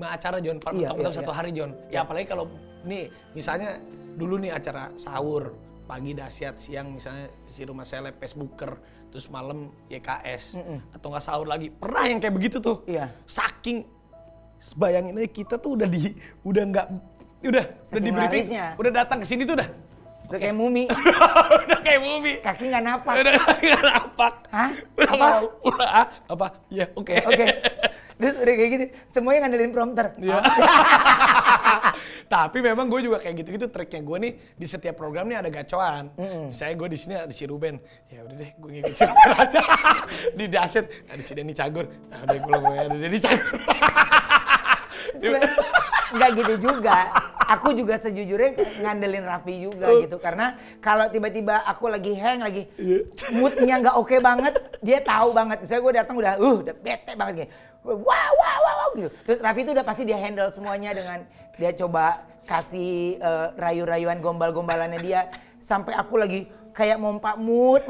acara John, satu hari John. Ya apalagi kalau nih misalnya dulu nih acara sahur, pagi dahsyat, siang misalnya si Rumah Seleb, Facebooker, terus malam YKS atau nggak sahur lagi. Pernah yang kayak begitu tuh. Iya. Saking bayangin aja kita tuh udah di briefing, udah datang ke sini tuh Udah kayak mumi. Udah kayak mumi. Kaki nggak napak. Udah nggak napak. Hah? Apa? Ya oke. Terus udah kayak gitu, semuanya ngandelin prompter. Iya. Tapi memang gue juga kayak gitu-gitu triknya gue nih, di setiap program nih ada gacoan. Misalnya gue di sini ada si Ruben, ya udah deh gue ngikut si Ruben aja. Di Dahsyat ada si Denny Cagur, nah udah gue ada Denny Cagur. Enggak gitu juga. Aku juga sejujurnya ngandelin Raffi juga gitu. Karena kalau tiba-tiba aku lagi lagi moodnya nggak oke banget, dia tahu banget. Misalnya gue datang udah bete banget gini. Wow gitu. Terus Raffi itu udah pasti dia handle semuanya dengan dia coba kasih rayu-rayuan gombal-gombalannya dia. Sampai aku lagi kayak mompa mood,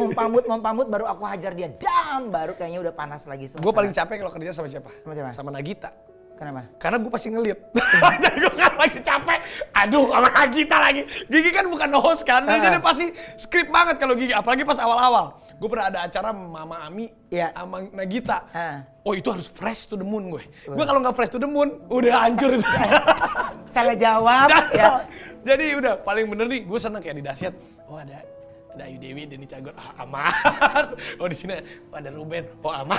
baru aku hajar dia. Baru kayaknya udah panas lagi semua. Gue paling capek kalau kerja sama siapa? Sama siapa? Sama Nagita. Kenapa? Karena gue pasti ngelit. Jadi gue kan lagi capek. Aduh sama Nagita lagi. Gigi kan bukan host kan. Jadi pasti skrip banget kalau Gigi. Apalagi pas awal-awal. Gue pernah ada acara Mama Ami sama Nagita. Oh itu harus fresh to the moon gue. Gue kalau nggak fresh to the moon udah hancur. Salah jawab. Ya. Jadi udah paling bener nih. Gue seneng kayak di Dahsyat. Oh ada Ayu Dewi, Denny Cagur, aman. Oh di sini ada Ruben, oh aman.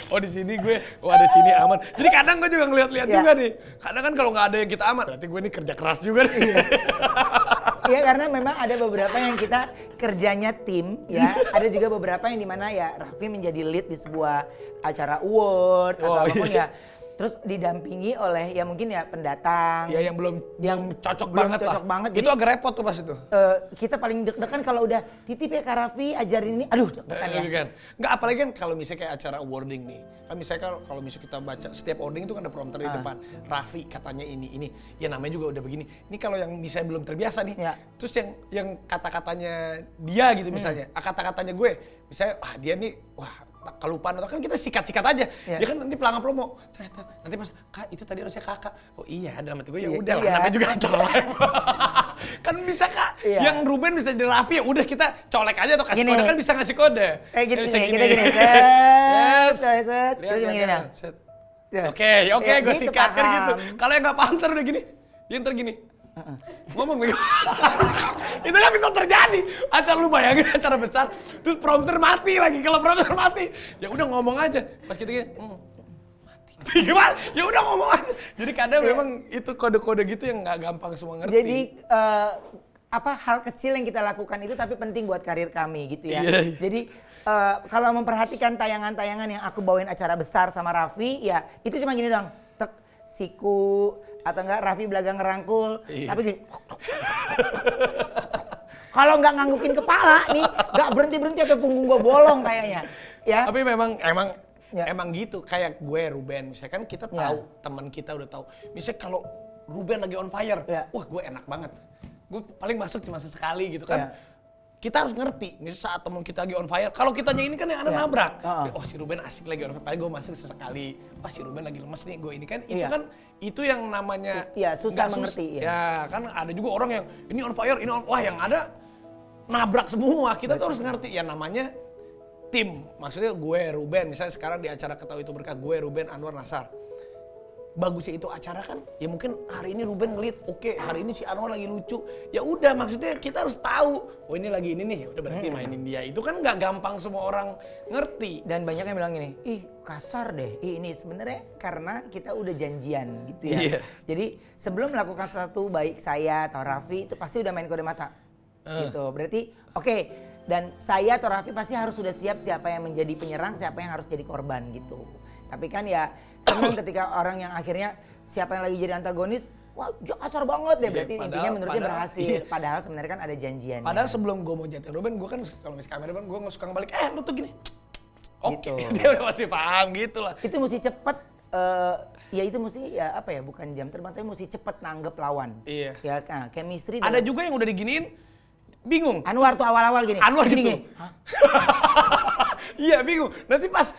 Oh di sini gue, ada sini aman. Jadi kadang gue juga ngeliat-liat juga nih. Kadang kan kalau nggak ada yang kita aman, berarti gue ini kerja keras juga nih. Iya karena memang ada beberapa yang kita kerjanya tim ya. Ada juga beberapa yang dimana ya Raffi menjadi lead di sebuah acara award atau apapun ya. Terus didampingi oleh ya mungkin ya pendatang. Ya yang belum cocok banget. Jadi, itu agak repot tuh pas itu. Kita paling deg-degan kalau udah titip ya Kak Raffi ajarin ini. Aduh deg-degan ya. Enggak apalagi kan kalau misalnya kayak acara awarding nih. Kan misalnya kalau misalnya kita baca setiap awarding itu kan ada prompter di depan. Raffi katanya ini. Ya namanya juga udah begini. Ini kalau yang misalnya belum terbiasa nih. Terus yang kata-katanya dia gitu misalnya. Kata-katanya gue. Misalnya dia nih kelupaan atau kan kita sikat-sikat aja. Ya kan nanti pelanggan promo. Nanti pas Kak itu tadi harusnya Kakak. Oh iya dalam hati gue ya udah lah namanya juga acara live. Kan bisa Kak. Yang Ruben bisa jadi Raffi ya udah kita colek aja atau kasih kode kan bisa ngasih kode. Gini. Set. Oke, gue sikat kan gitu. Kalau yang nggak paham udah gini. Dia ntar gini. Ngomong begitu. Itu kan bisa terjadi. Acara lu bayangin acara besar, terus prompter mati lagi. Kalau prompter mati, ya udah ngomong aja. Pas kita gini, mati. Gimana? Ya udah ngomong aja. Jadi kadang memang itu kode-kode gitu yang nggak gampang semua ngerti. Jadi hal kecil yang kita lakukan itu tapi penting buat karir kami gitu ya. Jadi kalau memperhatikan tayangan-tayangan yang aku bawain acara besar sama Raffi, ya itu cuma gini doang. Tek, siku, atau enggak Raffi belagang ngerangkul, tapi gini. Kalau nggak nganggukin kepala nih, nggak berhenti sampai punggung gue bolong kayaknya. Ya. Tapi emang gitu. Kayak gue Ruben, misalnya kan kita tahu, teman kita udah tahu. Misalnya kalau Ruben lagi on fire, wah gue enak banget. Gue paling masuk cuma sesekali gitu kan. Kita harus ngerti, misalnya saat temen kita lagi on fire, kalau kitanya ini kan yang ada nabrak. Oh si Ruben asik lagi on fire, paling gue masuk sesekali. Wah si Ruben lagi lemes nih, gue ini kan, itu kan, itu yang namanya susah mengerti. Ya kan ada juga orang yang, ini on fire, wah yang ada nabrak semua. Kita tuh harus ngerti, ya namanya tim. Maksudnya gue Ruben, misalnya sekarang di acara Ketahui Itu Berkah, gue Ruben Anwar Nasar. Bagusnya itu acara kan, ya mungkin hari ini Ruben ngelit, oke, hari ini si Anwar lagi lucu, ya udah maksudnya kita harus tahu, oh ini lagi ini nih, udah berarti mainin dia. Itu kan nggak gampang semua orang ngerti. Dan banyak yang bilang gini, ih kasar deh, ini sebenarnya karena kita udah janjian gitu ya. Jadi sebelum melakukan sesuatu baik saya atau Raffi itu pasti udah main kode mata, gitu. Berarti oke, dan saya atau Raffi pasti harus sudah siap siapa yang menjadi penyerang, siapa yang harus jadi korban gitu. Tapi kan ya senang ketika orang yang akhirnya siapa yang lagi jadi antagonis, wah dia kasar banget deh, berarti intinya menurut dia berhasil. Padahal sebenarnya kan ada janjian. Padahal sebelum gue mau jatuh Ruben, gue kan kalau misalnya kamera gue nggak suka ngebalik, lu tuh gini. Oke, dia udah masih paham gitu lah. Itu mesti cepet, ya itu mesti ya apa ya, bukan jam terbang, tapi mesti cepet nanggep lawan. Iya. Ya kan, chemistry. Ada juga yang udah diginiin, bingung. Anwar tuh awal-awal gini. Anwar gini, gitu. Gini. Iya bingung. Nanti pas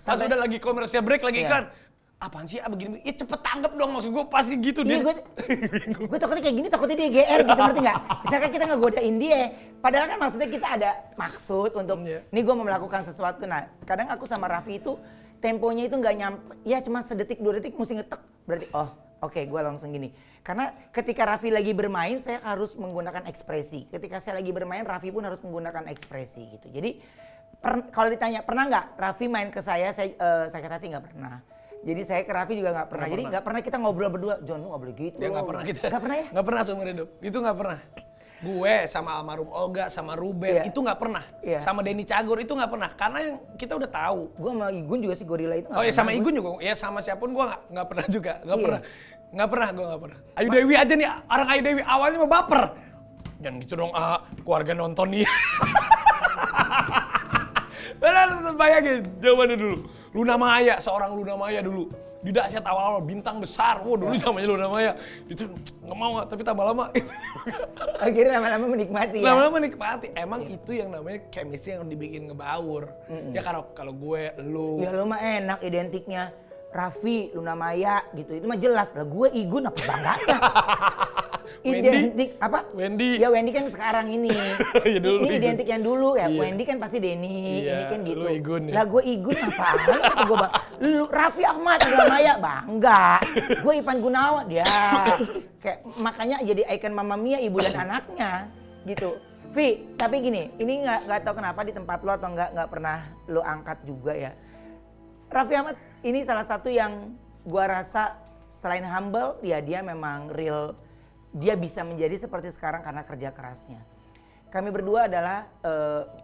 udah lagi komersial break lagi iklan. Apaan sih begini? Ya cepet tanggep dong, maksud gue pasti gitu dia. Gue takutnya kayak gini, takutnya dia GR gitu, ngerti nggak? Misalkan kita ngegodain dia, padahal kan maksudnya kita ada maksud untuk, nih gue mau melakukan sesuatu. Nah kadang aku sama Raffi itu temponya itu nggak nyampe, ya cuma sedetik 2 detik mesti ngetek. Berarti oke, gue langsung gini. Karena ketika Raffi lagi bermain, saya harus menggunakan ekspresi. Ketika saya lagi bermain, Raffi pun harus menggunakan ekspresi gitu. Jadi kalau ditanya pernah nggak Raffi main ke saya sakit hati, nggak pernah. Jadi saya ke Raffi juga nggak pernah. Jadi nggak pernah kita ngobrol berdua, John lu nggak boleh gitu. Ya nggak pernah kita. Nggak pernah ya? Nggak pernah seumur hidup. Itu nggak pernah. Gue sama almarhum Olga, sama Ruben itu nggak pernah. Sama Denny Cagur itu nggak pernah. Karena yang kita udah tahu. Gue sama Igun juga sih, Gorilla itu. Oh ya sama Igun juga. Ya sama siapapun gue nggak pernah juga. Nggak pernah. Nggak pernah, gue nggak pernah. Ayu Dewi aja nih, orang Ayu Dewi awalnya mau baper. Jangan gitu dong, keluarga nonton nih. Benar, bayangin, jawabannya dulu. Luna Maya, seorang Luna Maya dulu. Di dahsyat awal-awal, bintang besar. Wah dulu zamannya Luna Maya. Itu nggak mau, tapi tambah lama. Akhirnya lama-lama menikmati ya? Lama-lama menikmati. Emang itu yang namanya chemistry yang dibikin ngebaur. Ya kalau gue, lu. Ya lu mah enak identiknya. Raffi, Luna Maya gitu, itu mah jelas lah. Gue Igun apa bangganya? Identik apa? Wendy. Ya Wendy kan sekarang ini. Ya, dulu ini Igun. identik yang dulu ya. Wendy kan pasti Denny, ini kan gitu. Lu Igun ya. Lah gue Igun apaan? Gue lu Raffi Ahmad, Luna Maya bangga. Gue Ipan Gunawan dia. Kayak makanya jadi ikon Mama Mia, ibu dan anaknya gitu. Vi, tapi gini, ini nggak tahu kenapa di tempat lo atau nggak pernah lo angkat juga ya. Raffi Ahmad ini salah satu yang gua rasa selain humble, ya dia memang real. Dia bisa menjadi seperti sekarang karena kerja kerasnya. Kami berdua adalah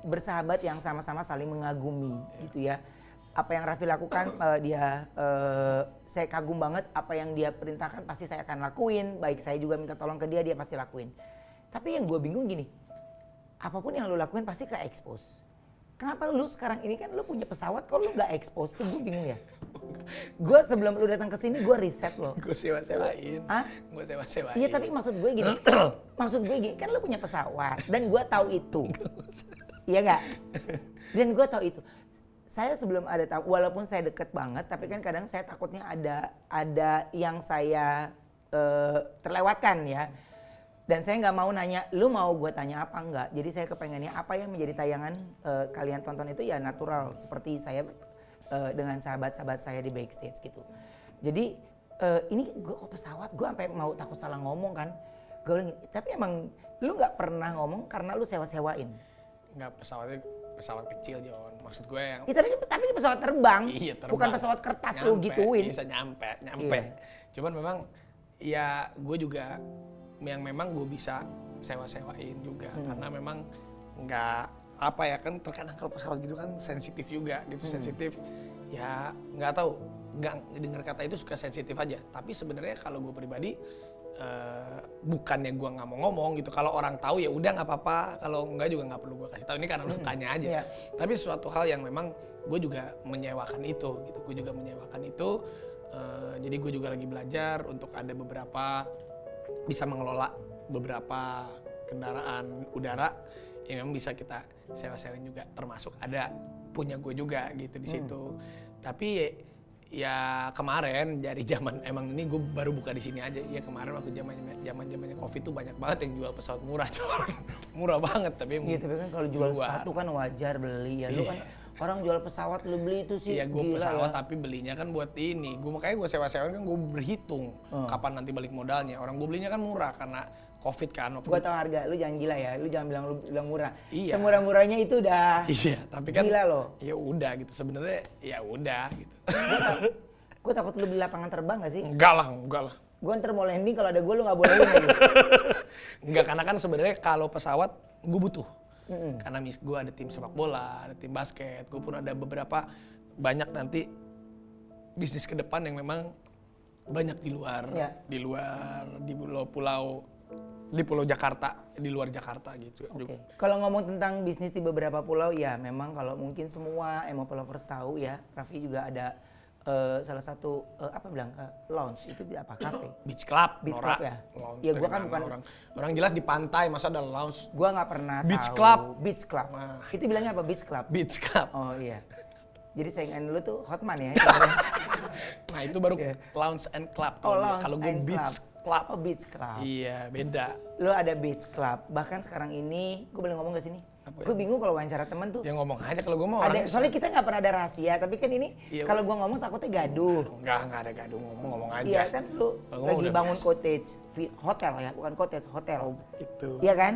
bersahabat yang sama-sama saling mengagumi gitu ya. Apa yang Raffi lakukan, saya kagum banget. Apa yang dia perintahkan pasti saya akan lakuin. Baik saya juga minta tolong ke dia pasti lakuin. Tapi yang gue bingung gini, apapun yang lo lakuin pasti ke expose. Kenapa lu sekarang ini kan lu punya pesawat, kok lu nggak expose tuh, gue bingung ya. Gue sebelum lu datang ke sini gue riset lo. Gue sewa-sewain. Hah? Gue sewa-sewain. Iya tapi maksud gue gini, kan lu punya pesawat dan gue tahu itu. Iya nggak? Dan gue tahu itu. Saya sebelum ada tahu, walaupun saya deket banget, tapi kan kadang saya takutnya ada yang saya terlewatkan ya. Dan saya nggak mau nanya, lu mau gue tanya apa enggak. Jadi saya kepengennya apa yang menjadi tayangan kalian tonton itu ya natural. Seperti saya dengan sahabat-sahabat saya di backstage gitu. Jadi ini gue pesawat, gue sampai mau takut salah ngomong kan. Gue bilang, tapi emang lu nggak pernah ngomong karena lu sewa-sewain? Nggak, pesawat kecil John. Maksud gue yang... Ya, tapi pesawat terbang. Iya, terbang. Bukan pesawat kertas nyampe, lu gituin. Bisa nyampe. Iya. Cuman memang ya gue juga yang memang gue bisa sewa-sewain juga karena memang nggak apa ya kan, terkadang kalau pesawat gitu kan sensitif juga gitu, sensitif ya, nggak tahu, nggak dengar kata itu suka sensitif aja. Tapi sebenarnya kalau gue pribadi bukannya gue nggak mau ngomong gitu. Kalau orang tahu ya udah nggak apa-apa. Kalau enggak juga nggak perlu gue kasih tahu. Ini karena lu tanya aja. Iya. Tapi suatu hal yang memang gue juga menyewakan itu gitu. Gue juga menyewakan itu. Jadi gue juga lagi belajar untuk ada beberapa bisa mengelola beberapa kendaraan udara yang memang bisa kita sewa-sewain juga. Termasuk ada punya gue juga gitu di situ. Tapi ya kemarin dari zaman emang ini gue baru buka di sini aja. Ya kemarin waktu zamannya Covid tuh banyak banget yang jual pesawat murah, coy. Murah banget tapi Iya, tapi kan kalau jual sepatu kan wajar beli ya. Lu kan orang jual pesawat lu beli itu sih. Iya, gue gila pesawat ya. tapi belinya kan buat ini. Makanya gue sewa-sewain kan gue berhitung kapan nanti balik modalnya. Orang gue belinya kan murah karena Covid kan. Gua tahu harga, lu jangan gila ya. Lu jangan bilang lu bilang murah. Iya. Semurah-murahnya itu udah Iya, tapi kan gila loh. ya udah gitu sebenarnya ya udah gitu. Gue takut lu beli lapangan terbang gak sih? Enggak lah. Gue ntar mau landing kalau ada gue lu gak bolehin lagi. Enggak, karena kan sebenarnya kalau pesawat gue butuh. Karena gue ada tim sepak bola, ada tim basket, gue pun ada beberapa banyak nanti bisnis ke depan yang memang banyak di luar, di pulau Jakarta, di luar Jakarta gitu. Okay. Kalau ngomong tentang bisnis di beberapa pulau ya memang kalau mungkin semua Emopo lovers tahu ya, Raffi juga ada salah satu lounge itu apa cafe? Beach club, Club ya. Lounge Ya gua kan bukan orang jelas di pantai masa ada lounge. Gua nggak pernah Beach tahu. club. Beach club. Nah. Itu bilangnya apa beach club? Beach club. Oh iya. Jadi saingan dulu tuh Hotman ya. Nah itu baru lounge and club. Kalau gue beach club. Oh beach club. Iya beda. Lo ada beach club. Bahkan sekarang ini, gue boleh ngomong gak sini? Gue bingung kalau wawancara temen tuh. Ya ngomong aja kalau gue mau. Soalnya kita nggak pernah ada rahasia. Tapi kan ini kalau gue ngomong takutnya gaduh. Enggak ada gaduh, ngomong aja. Iya kan lu lagi bangun cottage, hotel ya, bukan cottage, hotel. Oh, itu. Iya kan?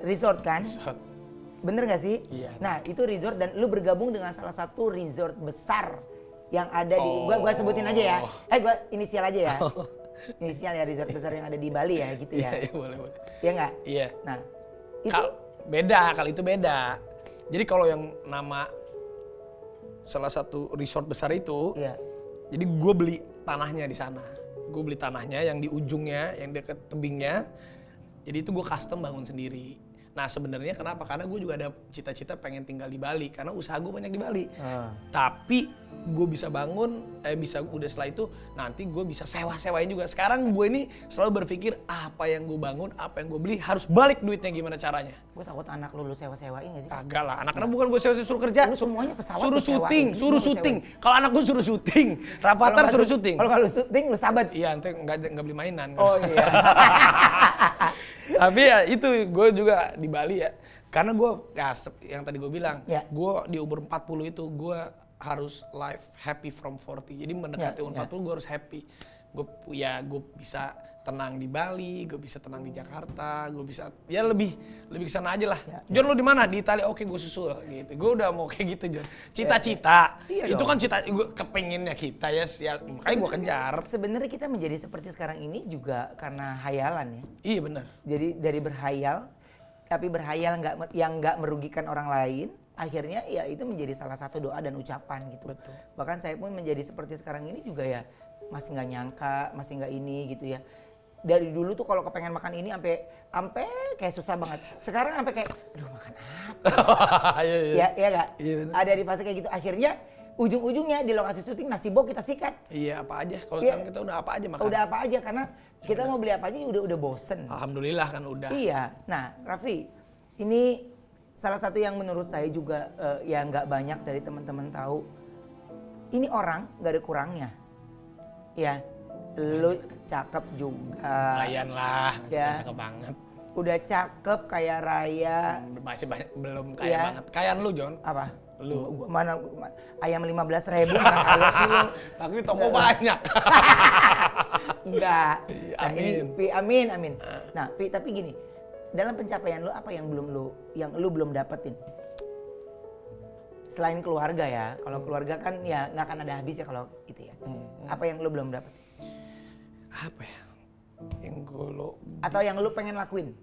Resort kan? Bener gak sih? Iya. Nah itu resort dan lu bergabung dengan salah satu resort besar yang ada di, gua sebutin aja ya. Gua inisial aja ya. Inisial ya, resort besar yang ada di Bali ya gitu ya. Iya boleh. Iya nggak? Iya. Nah itu kalau itu beda. Jadi kalau yang nama salah satu resort besar itu, jadi gue beli tanahnya di sana. Gue beli tanahnya yang di ujungnya, yang deket tebingnya. Jadi itu gue custom bangun sendiri. Nah sebenarnya kenapa? Karena gue juga ada cita-cita pengen tinggal di Bali karena usaha gue banyak di Bali. Tapi gue bisa bangun, udah setelah itu nanti gue bisa sewa-sewain juga. Sekarang gue ini selalu berpikir apa yang gue bangun, apa yang gue beli harus balik duitnya gimana caranya. Gue takut anak lu sewa-sewain gak sih? Kagak lah, anak-anak bukan gue suruh kerja. Lu semuanya pesawat suruh syuting. Kalau anak gue suruh syuting, Rafathar suruh syuting. Kalau lu syuting lu sabat. Iya, nanti nggak beli mainan. Oh iya. Tapi ya itu gue juga di Bali ya. Karena gue yang tadi gue bilang, gue di umur 40 itu gue harus life happy from 40. Jadi mendekati umur 40 gue harus happy. Gue bisa tenang di Bali, gue bisa tenang di Jakarta, gue bisa ya lebih kesana aja lah. John lo di mana? Di Italia. Oke, gue susul gitu. Gue udah mau kayak gitu John. Cita-cita. Itu kan cita gue kepenginnya kita ya makanya gue kejar. Sebenarnya kita menjadi seperti sekarang ini juga karena hayalan ya. Iya benar. Jadi dari berhayal, tapi berhayal yang nggak merugikan orang lain, akhirnya ya itu menjadi salah satu doa dan ucapan gitu. Betul. Bahkan saya pun menjadi seperti sekarang ini juga ya masih nggak nyangka, masih nggak ini gitu ya. Dari dulu tuh kalau kepengen makan ini sampai kayak susah banget. Sekarang sampai kayak aduh makan apa? Iya nggak? Iya, ada di fase kayak gitu. Akhirnya ujung-ujungnya di lokasi syuting nasi bok kita sikat. Iya apa aja. Kalau sekarang kita udah apa aja makan. Udah apa aja karena kita mau beli apa aja udah bosen. Alhamdulillah kan udah. Iya. Nah Raffi, ini salah satu yang menurut saya juga yang nggak banyak dari teman-teman tahu. Ini orang nggak ada kurangnya. Ya. Lu cakep juga. Lumayan lah, ya. Cakep banget. Udah cakep kayak Raya. Masih belum kaya banget. Kayaan lu John. Apa? Lu. Gua mana ayam 15.000 mana kaya sih lu. Tapi toko banyak. Enggak. Amin. Amin. Nah, Vi, tapi gini. Dalam pencapaian lu apa yang lu belum dapetin? Selain keluarga ya. Kalau keluarga kan ya nggak akan ada habis ya kalau itu ya. Apa yang lu belum dapetin? Apa ya? Atau yang lu pengen lakuin?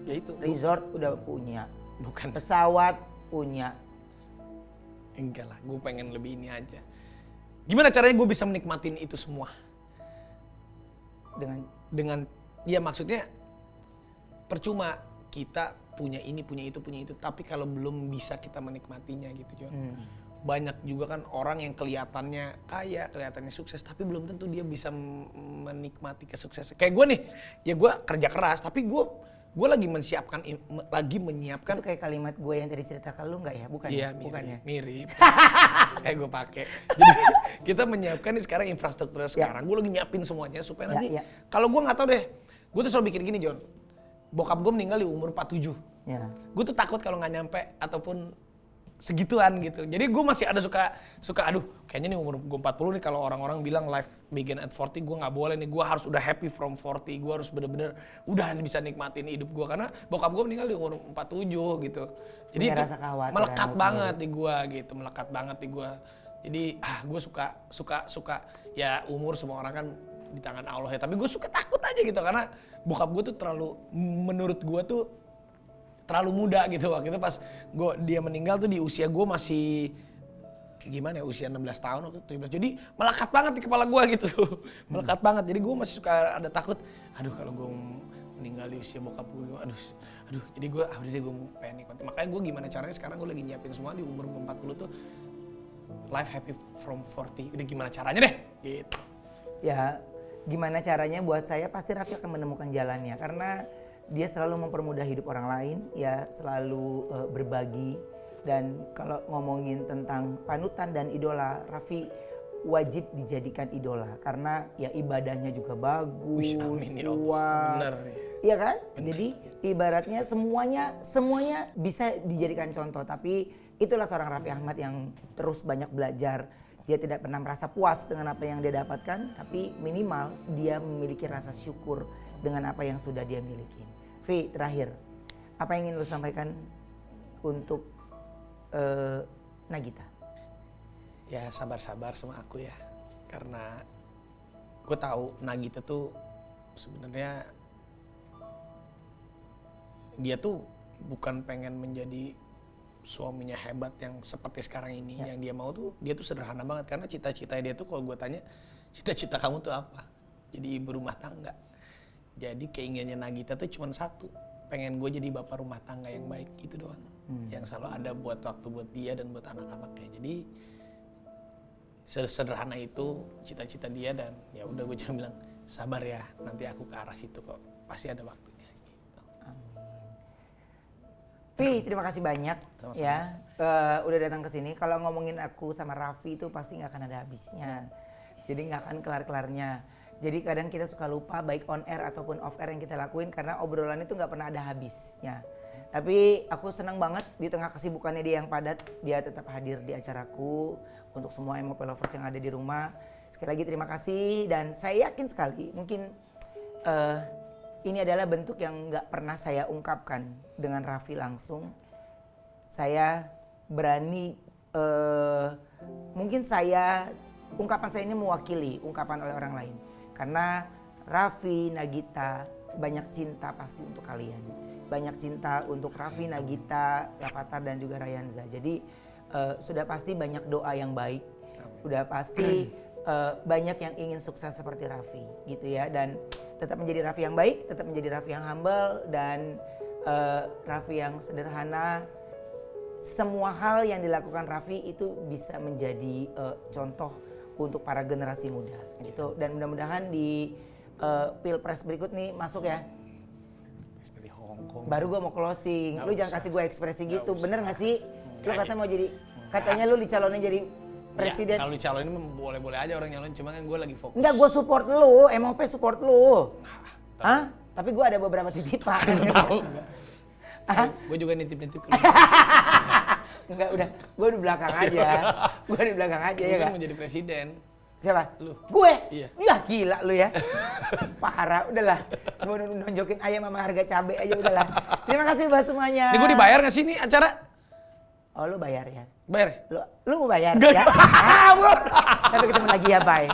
Ya itu. Resort udah punya. Bukan. Pesawat punya. Enggak lah, gue pengen lebih ini aja. Gimana caranya gue bisa menikmatin itu semua? Dengan ya maksudnya percuma kita punya ini, punya itu, tapi kalau belum bisa kita menikmatinya gitu, Jon. Banyak juga kan orang yang kelihatannya kaya, kelihatannya sukses, tapi belum tentu dia bisa menikmati kesuksesan. Kayak gue nih, ya gue kerja keras, tapi gue lagi menyiapkan. Itu kayak kalimat gue yang tadi cerita ke lu nggak ya? Bukan? Iya, Bukan ya? mirip. Kayak gue pakai. Jadi kita menyiapkan nih sekarang infrastrukturnya sekarang. Gue lagi nyiapin semuanya supaya nanti kalau gue nggak tahu deh, gue tuh selalu mikir gini, Jon. Bokap gue meninggal di umur 47. Ya. Gue tuh takut kalau nggak nyampe ataupun segituan gitu. Jadi gue masih ada suka aduh kayaknya nih umur gue 40 nih kalau orang-orang bilang life begin at 40, gue nggak boleh nih, gue harus udah happy from 40, gue harus bener-bener udah bisa nikmatin hidup gue karena bokap gue meninggal di umur 47 gitu. Jadi itu melekat banget di gue gitu, melekat banget di gue. Jadi gue suka ya umur semua orang kan di tangan Allah ya, tapi gue suka takut aja gitu karena bokap gue tuh terlalu, menurut gue tuh terlalu muda gitu. Waktu itu pas dia meninggal tuh di usia gue masih gimana ya, usia 16 tahun waktu itu 17. Jadi melekat banget di kepala gue gitu. Melekat banget. Jadi gue masih suka ada takut, aduh kalau gue meninggal di usia bokap gue, aduh. Jadi gue udah deh gue pengen nikmatin. Makanya gue gimana caranya sekarang gue lagi nyiapin semua di umur 40 tuh life happy from 40. Udah gimana caranya deh gitu. Ya gimana caranya buat saya pasti Raffi akan menemukan jalannya karena dia selalu mempermudah hidup orang lain, ya selalu berbagi. Dan kalau ngomongin tentang panutan dan idola, Raffi wajib dijadikan idola karena ya ibadahnya juga bagus, kuat, iya kan? Bener. Jadi ibaratnya semuanya bisa dijadikan contoh. Tapi itulah seorang Raffi Ahmad yang terus banyak belajar. Dia tidak pernah merasa puas dengan apa yang dia dapatkan, tapi minimal dia memiliki rasa syukur dengan apa yang sudah dia miliki. Vi, terakhir, apa yang ingin lu sampaikan untuk Nagita? Ya sabar-sabar sama aku ya, karena gue tahu Nagita tuh sebenarnya dia tuh bukan pengen menjadi suaminya hebat yang seperti sekarang ini. Yang dia mau tuh, dia tuh sederhana banget karena cita-citanya dia tuh kalau gue tanya, cita-cita kamu tuh apa? Jadi ibu rumah tangga. Jadi keinginannya Nagita tuh cuma satu, pengen gue jadi bapak rumah tangga yang baik gitu doang. Yang selalu ada buat waktu buat dia dan buat anak-anaknya. Jadi sederhana itu cita-cita dia dan ya udah gue cuma bilang sabar ya, nanti aku ke arah situ kok, pasti ada waktunya. Gitu. Amin. Vi, terima kasih banyak. Sama-sama. Ya, udah datang ke sini. Kalau ngomongin aku sama Raffi itu pasti nggak akan ada habisnya. Jadi nggak akan kelar-kelarnya. Jadi kadang kita suka lupa baik on air ataupun off air yang kita lakuin karena obrolan itu nggak pernah ada habisnya. Tapi aku senang banget di tengah kesibukannya dia yang padat, dia tetap hadir di acaraku. Untuk semua MOP lovers yang ada di rumah, sekali lagi terima kasih. Dan saya yakin sekali mungkin ini adalah bentuk yang nggak pernah saya ungkapkan dengan Raffi langsung. Saya berani, mungkin ungkapan saya ini mewakili ungkapan oleh orang lain. Karena Raffi, Nagita, banyak cinta pasti untuk kalian. Banyak cinta untuk Raffi, Nagita, Rafathar dan juga Rayanza. Jadi sudah pasti banyak doa yang baik. Sudah pasti banyak yang ingin sukses seperti Raffi gitu ya. Dan tetap menjadi Raffi yang baik, tetap menjadi Raffi yang humble dan Raffi yang sederhana. Semua hal yang dilakukan Raffi itu bisa menjadi contoh untuk para generasi muda gitu. Dan mudah-mudahan di Pilpres berikut nih masuk ya. Dari Hongkong. Baru gue mau closing. Lu jangan kasih gue ekspresi gitu. Bener gak sih? Lu katanya mau jadi, katanya ya. lu dicalonin jadi presiden. Ya, kalau dicalonin boleh-boleh aja orang nyalonin, cuma kan gue lagi fokus. Enggak, gue support lu, MOP support lu. Hah? Tapi gue ada beberapa titipan. Tahu. Gue juga nitip-nitip ke lu. Enggak, udah. Gue di belakang aja. Gue di belakang aja ya kan? Mau jadi presiden. Siapa? Lu. Gue? Iya. Ya gila lu ya. Parah, udahlah. Gue nonjokin ayam sama harga cabai aja udahlah. Terima kasih buat semuanya. Ini gue dibayar gak sih nih acara? Oh lu bayar ya? Bayar ya? Lu mau bayar Gak. ya? Sampai ketemu lagi ya, bye.